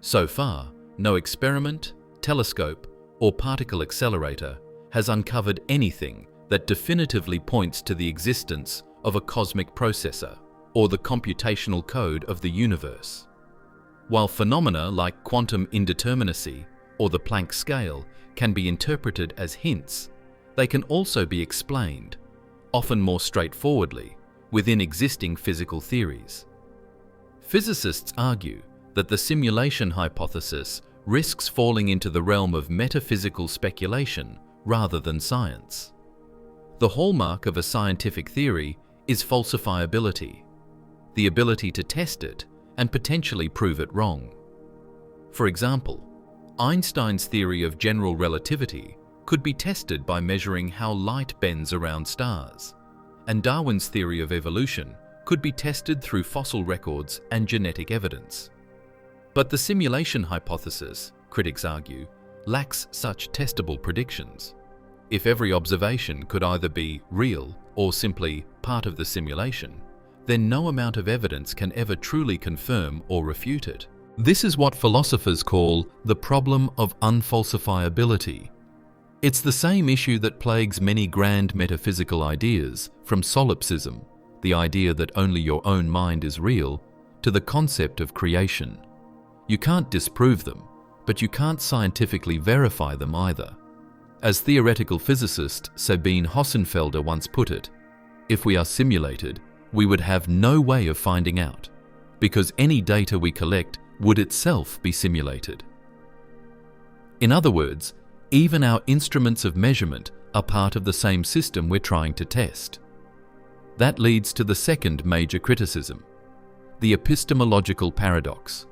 So far, no experiment, telescope, or particle accelerator has uncovered anything that definitively points to the existence of a cosmic processor or the computational code of the universe. While phenomena like quantum indeterminacy or the Planck scale can be interpreted as hints, they can also be explained, often more straightforwardly, within existing physical theories. Physicists argue that the simulation hypothesis risks falling into the realm of metaphysical speculation rather than science. The hallmark of a scientific theory is falsifiability, the ability to test it and potentially prove it wrong. For example, Einstein's theory of general relativity could be tested by measuring how light bends around stars, and Darwin's theory of evolution could be tested through fossil records and genetic evidence. But the simulation hypothesis, critics argue, lacks such testable predictions. If every observation could either be real or simply part of the simulation, then no amount of evidence can ever truly confirm or refute it. This is what philosophers call the problem of unfalsifiability. It's the same issue that plagues many grand metaphysical ideas, from solipsism, the idea that only your own mind is real, to the concept of creation. You can't disprove them, but you can't scientifically verify them either. As theoretical physicist Sabine Hossenfelder once put it, if we are simulated, we would have no way of finding out, because any data we collect would itself be simulated. In other words, even our instruments of measurement are part of the same system we're trying to test. That leads to the second major criticism, the epistemological paradox.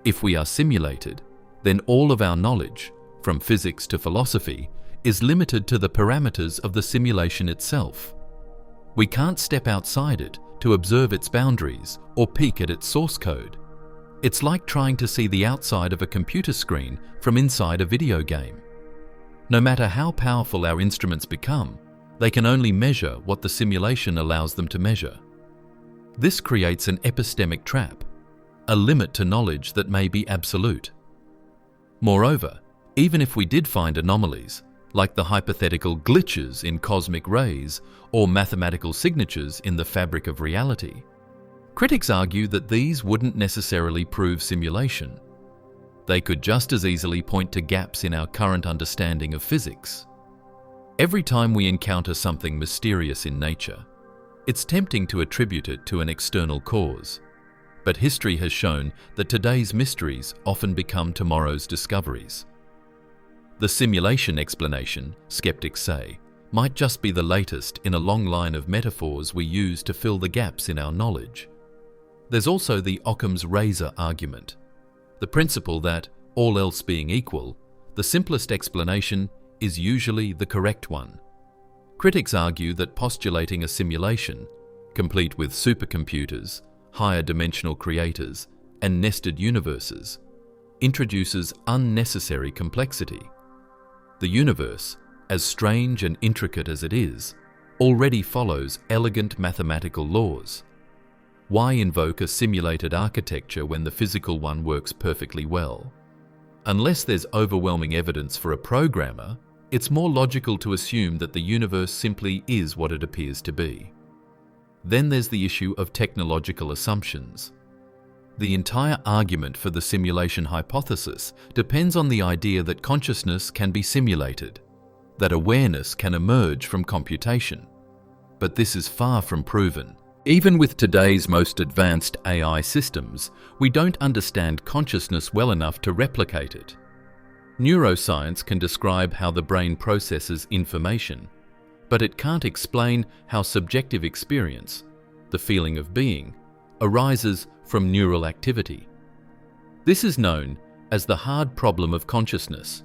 If we are simulated, then all of our knowledge, from physics to philosophy, is limited to the parameters of the simulation itself. We can't step outside it to observe its boundaries or peek at its source code. It's like trying to see the outside of a computer screen from inside a video game. No matter how powerful our instruments become, they can only measure what the simulation allows them to measure. This creates an epistemic trap, a limit to knowledge that may be absolute. Moreover, even if we did find anomalies, like the hypothetical glitches in cosmic rays or mathematical signatures in the fabric of reality, critics argue that these wouldn't necessarily prove simulation. They could just as easily point to gaps in our current understanding of physics. Every time we encounter something mysterious in nature, it's tempting to attribute it to an external cause. But history has shown that today's mysteries often become tomorrow's discoveries. The simulation explanation, skeptics say, might just be the latest in a long line of metaphors we use to fill the gaps in our knowledge. There's also the Occam's razor argument, the principle that, all else being equal, the simplest explanation is usually the correct one. Critics argue that postulating a simulation, complete with supercomputers, higher dimensional creators, and nested universes, introduces unnecessary complexity. The universe, as strange and intricate as it is, already follows elegant mathematical laws. Why invoke a simulated architecture when the physical one works perfectly well? Unless there's overwhelming evidence for a programmer, it's more logical to assume that the universe simply is what it appears to be. Then there's the issue of technological assumptions. The entire argument for the simulation hypothesis depends on the idea that consciousness can be simulated, that awareness can emerge from computation. But this is far from proven. Even with today's most advanced AI systems, we don't understand consciousness well enough to replicate it. Neuroscience can describe how the brain processes information, but it can't explain how subjective experience, the feeling of being, arises from neural activity. This is known as the hard problem of consciousness,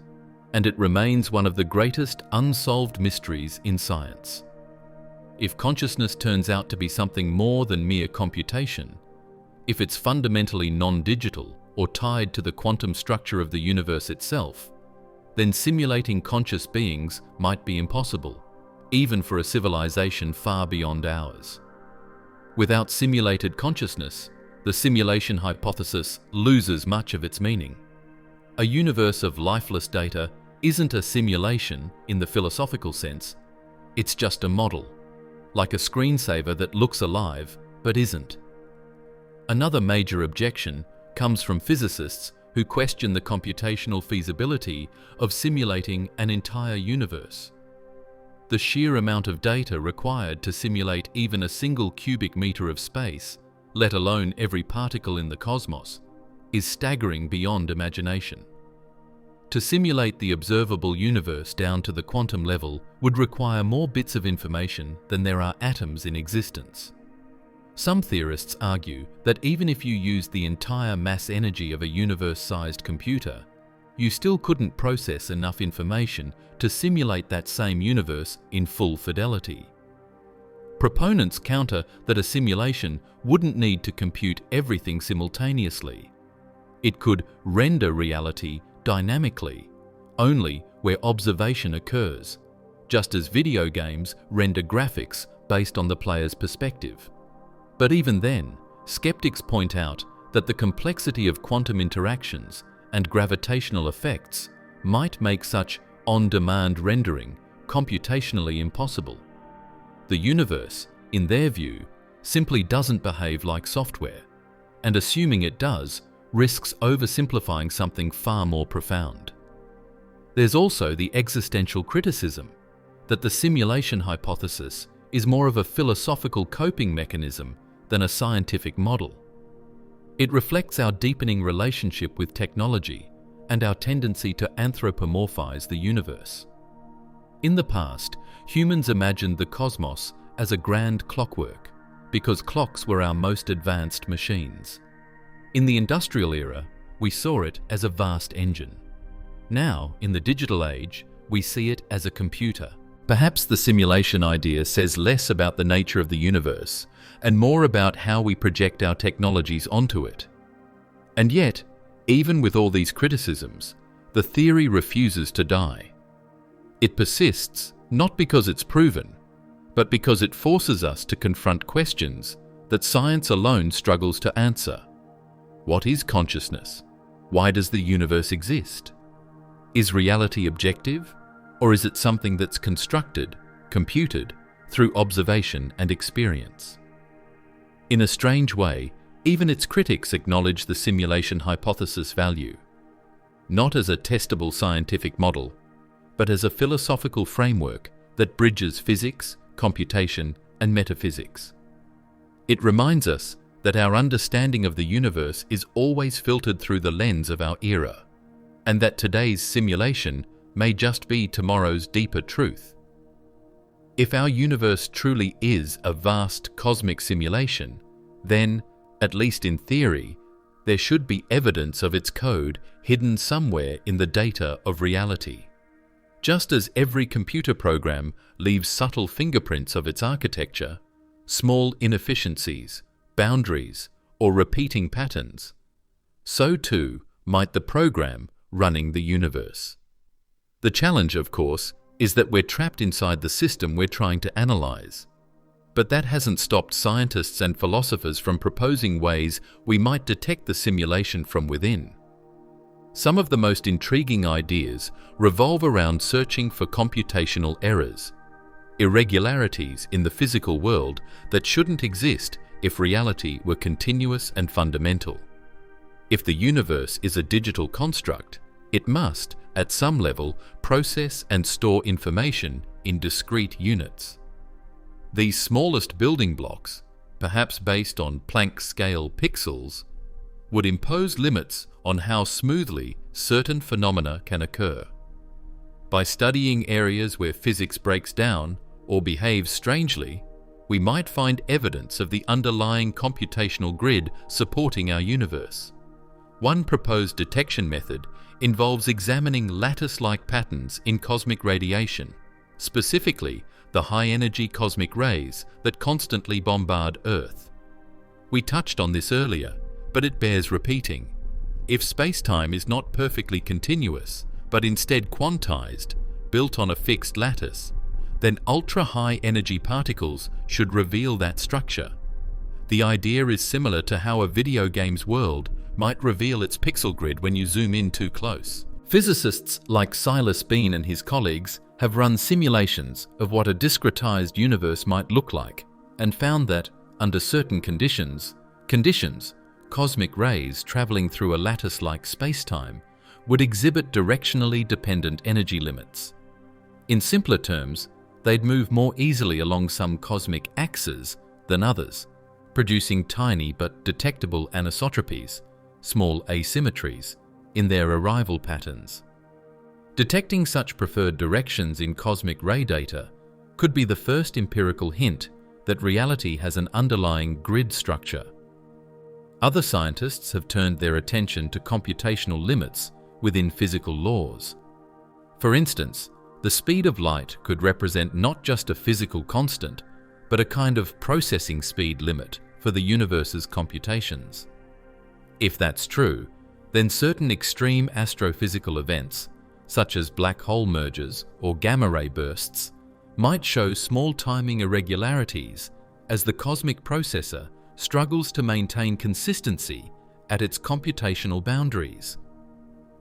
and it remains one of the greatest unsolved mysteries in science. If consciousness turns out to be something more than mere computation, if it's fundamentally non-digital or tied to the quantum structure of the universe itself, then simulating conscious beings might be impossible, even for a civilization far beyond ours. Without simulated consciousness, the simulation hypothesis loses much of its meaning. A universe of lifeless data isn't a simulation in the philosophical sense, it's just a model, like a screensaver that looks alive but isn't. Another major objection comes from physicists who question the computational feasibility of simulating an entire universe. The sheer amount of data required to simulate even a single cubic meter of space, let alone every particle in the cosmos, is staggering beyond imagination. To simulate the observable universe down to the quantum level would require more bits of information than there are atoms in existence. Some theorists argue that even if you used the entire mass energy of a universe-sized computer, you still couldn't process enough information to simulate that same universe in full fidelity. Proponents counter that a simulation wouldn't need to compute everything simultaneously. It could render reality dynamically, only where observation occurs, just as video games render graphics based on the player's perspective. But even then, skeptics point out that the complexity of quantum interactions and gravitational effects might make such on-demand rendering computationally impossible. The universe, in their view, simply doesn't behave like software, and assuming it does risks oversimplifying something far more profound. There's also the existential criticism that the simulation hypothesis is more of a philosophical coping mechanism than a scientific model. It reflects our deepening relationship with technology and our tendency to anthropomorphize the universe. In the past, humans imagined the cosmos as a grand clockwork because clocks were our most advanced machines. In the industrial era, we saw it as a vast engine. Now, in the digital age, we see it as a computer. Perhaps the simulation idea says less about the nature of the universe and more about how we project our technologies onto it. And yet, even with all these criticisms, the theory refuses to die. It persists not because it's proven, but because it forces us to confront questions that science alone struggles to answer. What is consciousness? Why does the universe exist? Is reality objective, or is it something that's constructed, computed, through observation and experience? In a strange way, even its critics acknowledge the simulation hypothesis value, not as a testable scientific model, but as a philosophical framework that bridges physics, computation, and metaphysics. It reminds us that our understanding of the universe is always filtered through the lens of our era, and that today's simulation may just be tomorrow's deeper truth. If our universe truly is a vast cosmic simulation, then, at least in theory, there should be evidence of its code hidden somewhere in the data of reality. Just as every computer program leaves subtle fingerprints of its architecture, small inefficiencies, boundaries, or repeating patterns, so too might the program running the universe. The challenge, of course, is that we're trapped inside the system we're trying to analyze. But that hasn't stopped scientists and philosophers from proposing ways we might detect the simulation from within. Some of the most intriguing ideas revolve around searching for computational errors, irregularities in the physical world that shouldn't exist if reality were continuous and fundamental. If the universe is a digital construct, it must, at some level, process and store information in discrete units. These smallest building blocks, perhaps based on Planck-scale pixels, would impose limits on how smoothly certain phenomena can occur. By studying areas where physics breaks down or behaves strangely, we might find evidence of the underlying computational grid supporting our universe. One proposed detection method involves examining lattice-like patterns in cosmic radiation, specifically the high-energy cosmic rays that constantly bombard Earth. We touched on this earlier, but it bears repeating. If spacetime is not perfectly continuous, but instead quantized, built on a fixed lattice, then ultra-high energy particles should reveal that structure. The idea is similar to how a video game's world might reveal its pixel grid when you zoom in too close. Physicists like Silas Bean and his colleagues have run simulations of what a discretized universe might look like and found that, under certain conditions, cosmic rays traveling through a lattice-like spacetime would exhibit directionally dependent energy limits. In simpler terms, they'd move more easily along some cosmic axes than others, producing tiny but detectable anisotropies, small asymmetries, in their arrival patterns. Detecting such preferred directions in cosmic ray data could be the first empirical hint that reality has an underlying grid structure. Other scientists have turned their attention to computational limits within physical laws. For instance, the speed of light could represent not just a physical constant, but a kind of processing speed limit for the universe's computations. If that's true, then certain extreme astrophysical events, such as black hole mergers or gamma-ray bursts, might show small timing irregularities as the cosmic processor struggles to maintain consistency at its computational boundaries.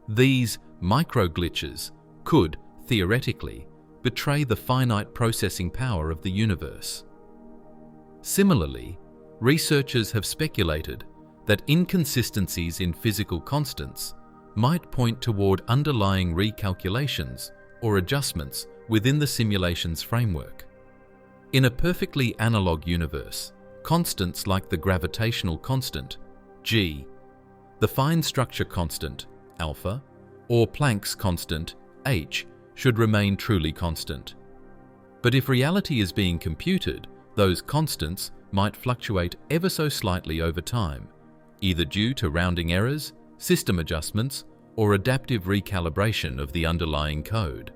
These micro-glitches could, theoretically, betray the finite processing power of the universe. Similarly, researchers have speculated that inconsistencies in physical constants might point toward underlying recalculations or adjustments within the simulation's framework. In a perfectly analog universe, constants like the gravitational constant, g, the fine structure constant, alpha, or Planck's constant, h, should remain truly constant. But if reality is being computed, those constants might fluctuate ever so slightly over time, either due to rounding errors, system adjustments, or adaptive recalibration of the underlying code.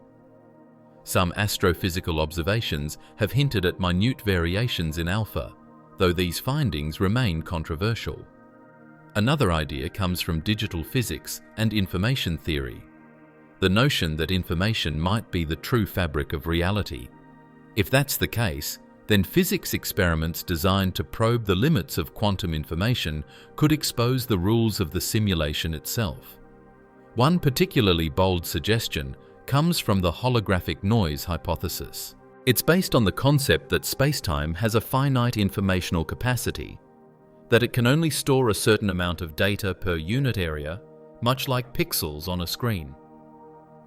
Some astrophysical observations have hinted at minute variations in alpha, though these findings remain controversial. Another idea comes from digital physics and information theory, the notion that information might be the true fabric of reality. If that's the case, then physics experiments designed to probe the limits of quantum information could expose the rules of the simulation itself. One particularly bold suggestion comes from the holographic noise hypothesis. It's based on the concept that spacetime has a finite informational capacity, that it can only store a certain amount of data per unit area, much like pixels on a screen.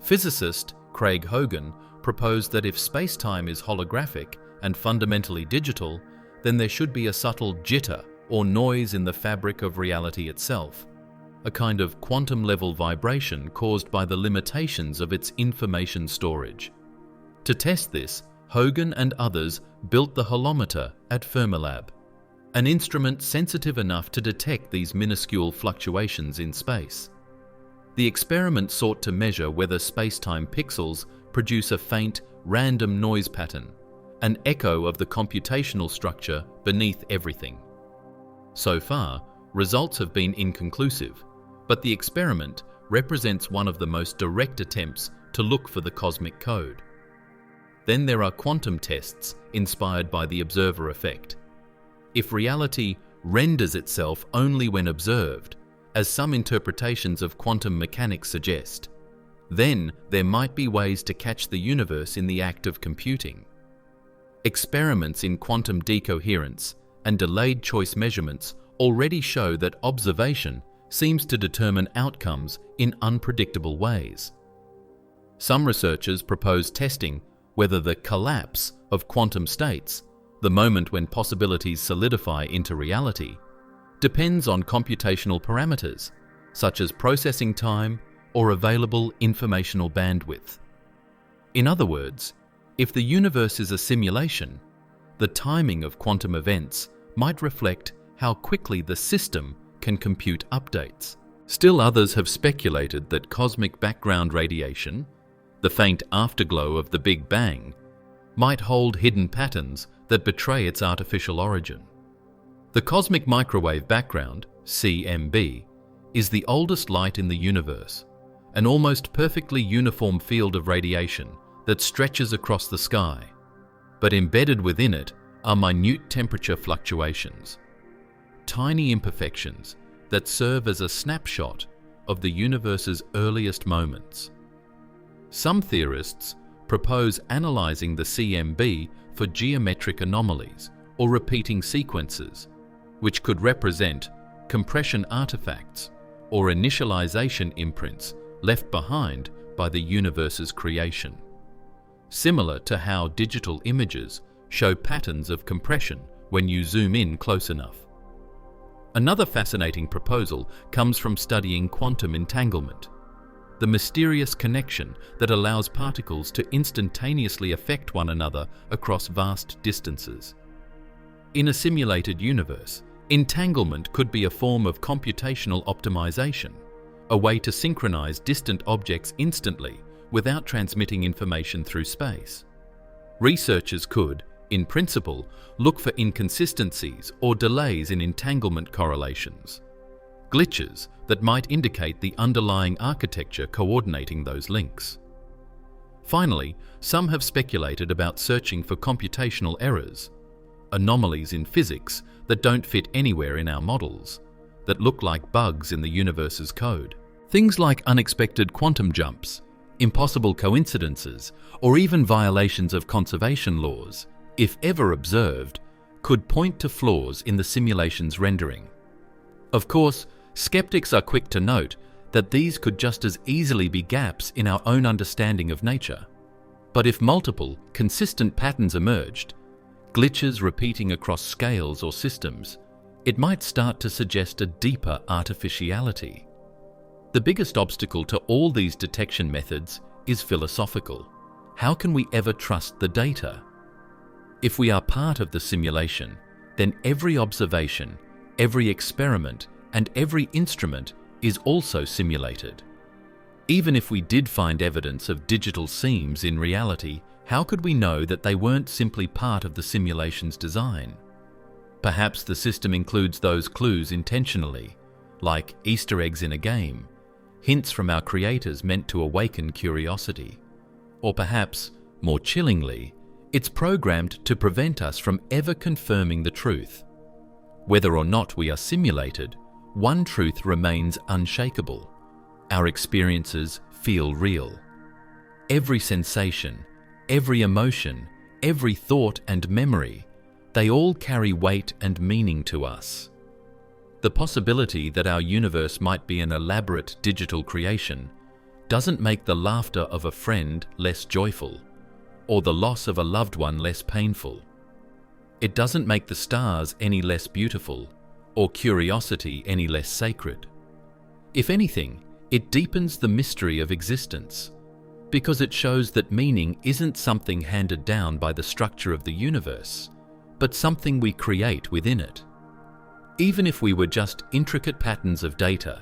Physicist Craig Hogan proposed that if spacetime is holographic and fundamentally digital, then there should be a subtle jitter or noise in the fabric of reality itself, a kind of quantum-level vibration caused by the limitations of its information storage. To test this, Hogan and others built the holometer at Fermilab, an instrument sensitive enough to detect these minuscule fluctuations in space. The experiment sought to measure whether spacetime pixels produce a faint, random noise pattern, an echo of the computational structure beneath everything. So far, results have been inconclusive, but the experiment represents one of the most direct attempts to look for the cosmic code. Then there are quantum tests inspired by the observer effect. If reality renders itself only when observed, as some interpretations of quantum mechanics suggest, then there might be ways to catch the universe in the act of computing. Experiments in quantum decoherence and delayed choice measurements already show that observation seems to determine outcomes in unpredictable ways. Some researchers propose testing whether the collapse of quantum states, the moment when possibilities solidify into reality, depends on computational parameters, such as processing time or available informational bandwidth. In other words, if the universe is a simulation, the timing of quantum events might reflect how quickly the system can compute updates. Still others have speculated that cosmic background radiation, the faint afterglow of the Big Bang, might hold hidden patterns that betray its artificial origin. The cosmic microwave background, CMB, is the oldest light in the universe, an almost perfectly uniform field of radiation that stretches across the sky, but embedded within it are minute temperature fluctuations, tiny imperfections that serve as a snapshot of the universe's earliest moments. Some theorists propose analyzing the CMB for geometric anomalies or repeating sequences, which could represent compression artifacts or initialization imprints left behind by the universe's creation, similar to how digital images show patterns of compression when you zoom in close enough. Another fascinating proposal comes from studying quantum entanglement, the mysterious connection that allows particles to instantaneously affect one another across vast distances. In a simulated universe, entanglement could be a form of computational optimization, a way to synchronize distant objects instantly without transmitting information through space. Researchers could, in principle, look for inconsistencies or delays in entanglement correlations, glitches that might indicate the underlying architecture coordinating those links. Finally, some have speculated about searching for computational errors, anomalies in physics that don't fit anywhere in our models, that look like bugs in the universe's code. Things like unexpected quantum jumps, impossible coincidences, or even violations of conservation laws, if ever observed, could point to flaws in the simulation's rendering. Of course, skeptics are quick to note that these could just as easily be gaps in our own understanding of nature. But if multiple, consistent patterns emerged, glitches repeating across scales or systems, it might start to suggest a deeper artificiality. The biggest obstacle to all these detection methods is philosophical. How can we ever trust the data? If we are part of the simulation, then every observation, every experiment, and every instrument is also simulated. Even if we did find evidence of digital seams in reality, how could we know that they weren't simply part of the simulation's design? Perhaps the system includes those clues intentionally, like Easter eggs in a game, hints from our creators meant to awaken curiosity. Or perhaps, more chillingly, it's programmed to prevent us from ever confirming the truth. Whether or not we are simulated, one truth remains unshakable. Our experiences feel real. Every sensation, every emotion, every thought and memory, they all carry weight and meaning to us. The possibility that our universe might be an elaborate digital creation doesn't make the laughter of a friend less joyful, or the loss of a loved one less painful. It doesn't make the stars any less beautiful, or curiosity any less sacred. If anything, it deepens the mystery of existence, because it shows that meaning isn't something handed down by the structure of the universe, but something we create within it. Even if we were just intricate patterns of data,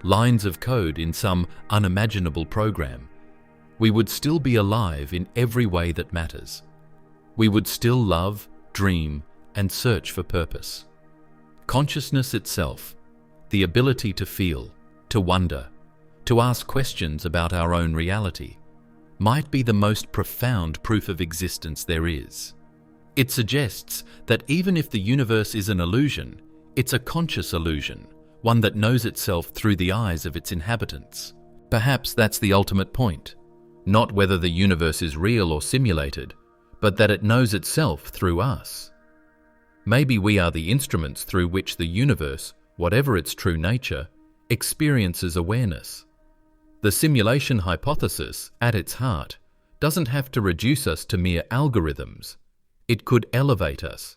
lines of code in some unimaginable program, we would still be alive in every way that matters. We would still love, dream, and search for purpose. Consciousness itself, the ability to feel, to wonder, to ask questions about our own reality, might be the most profound proof of existence there is. It suggests that even if the universe is an illusion, it's a conscious illusion, one that knows itself through the eyes of its inhabitants. Perhaps that's the ultimate point, not whether the universe is real or simulated, but that it knows itself through us. Maybe we are the instruments through which the universe, whatever its true nature, experiences awareness. The simulation hypothesis, at its heart, doesn't have to reduce us to mere algorithms. It could elevate us.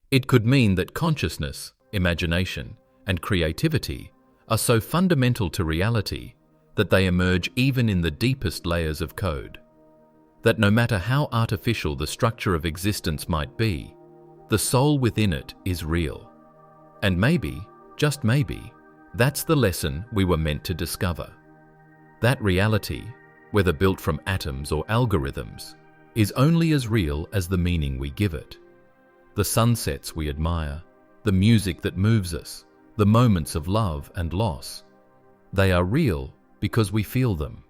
It could mean that consciousness, imagination, and creativity are so fundamental to reality that they emerge even in the deepest layers of code. That no matter how artificial the structure of existence might be, the soul within it is real. And maybe, just maybe, that's the lesson we were meant to discover. That reality, whether built from atoms or algorithms, is only as real as the meaning we give it. The sunsets we admire, the music that moves us, the moments of love and loss, they are real because we feel them.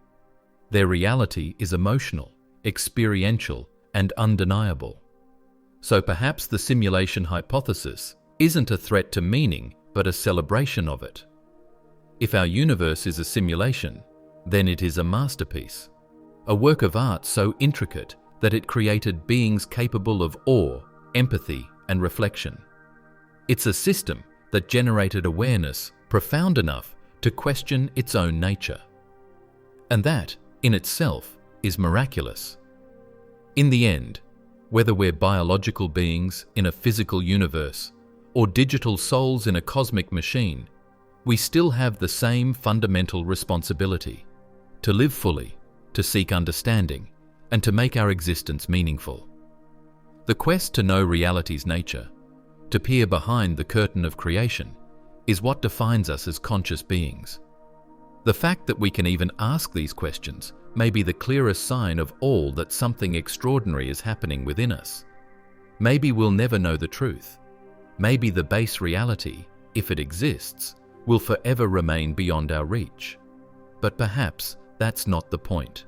Their reality is emotional, experiential, and undeniable. So perhaps the simulation hypothesis isn't a threat to meaning, but a celebration of it. If our universe is a simulation, then it is a masterpiece, a work of art so intricate that it created beings capable of awe, empathy, and reflection. It's a system that generated awareness profound enough to question its own nature. And that, in itself, is miraculous. In the end, whether we're biological beings in a physical universe or digital souls in a cosmic machine, we still have the same fundamental responsibility: to live fully, to seek understanding, and to make our existence meaningful. The quest to know reality's nature, to peer behind the curtain of creation, is what defines us as conscious beings. The fact that we can even ask these questions may be the clearest sign of all that something extraordinary is happening within us. Maybe we'll never know the truth. Maybe the base reality, if it exists, will forever remain beyond our reach. But perhaps that's not the point.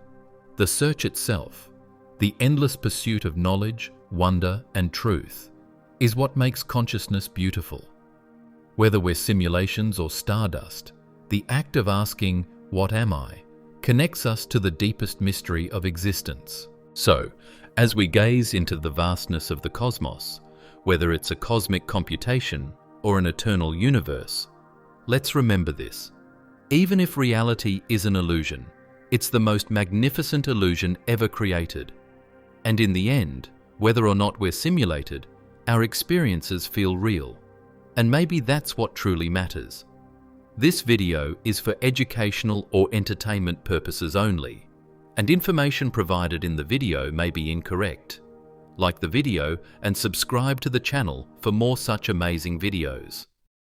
The search itself, the endless pursuit of knowledge, wonder, and truth, is what makes consciousness beautiful. Whether we're simulations or stardust, the act of asking, "What am I?" connects us to the deepest mystery of existence. So, as we gaze into the vastness of the cosmos, whether it's a cosmic computation or an eternal universe, let's remember this. Even if reality is an illusion, it's the most magnificent illusion ever created. And in the end, whether or not we're simulated, our experiences feel real. And maybe that's what truly matters. This video is for educational or entertainment purposes only, and information provided in the video may be incorrect. Like the video and subscribe to the channel for more such amazing videos.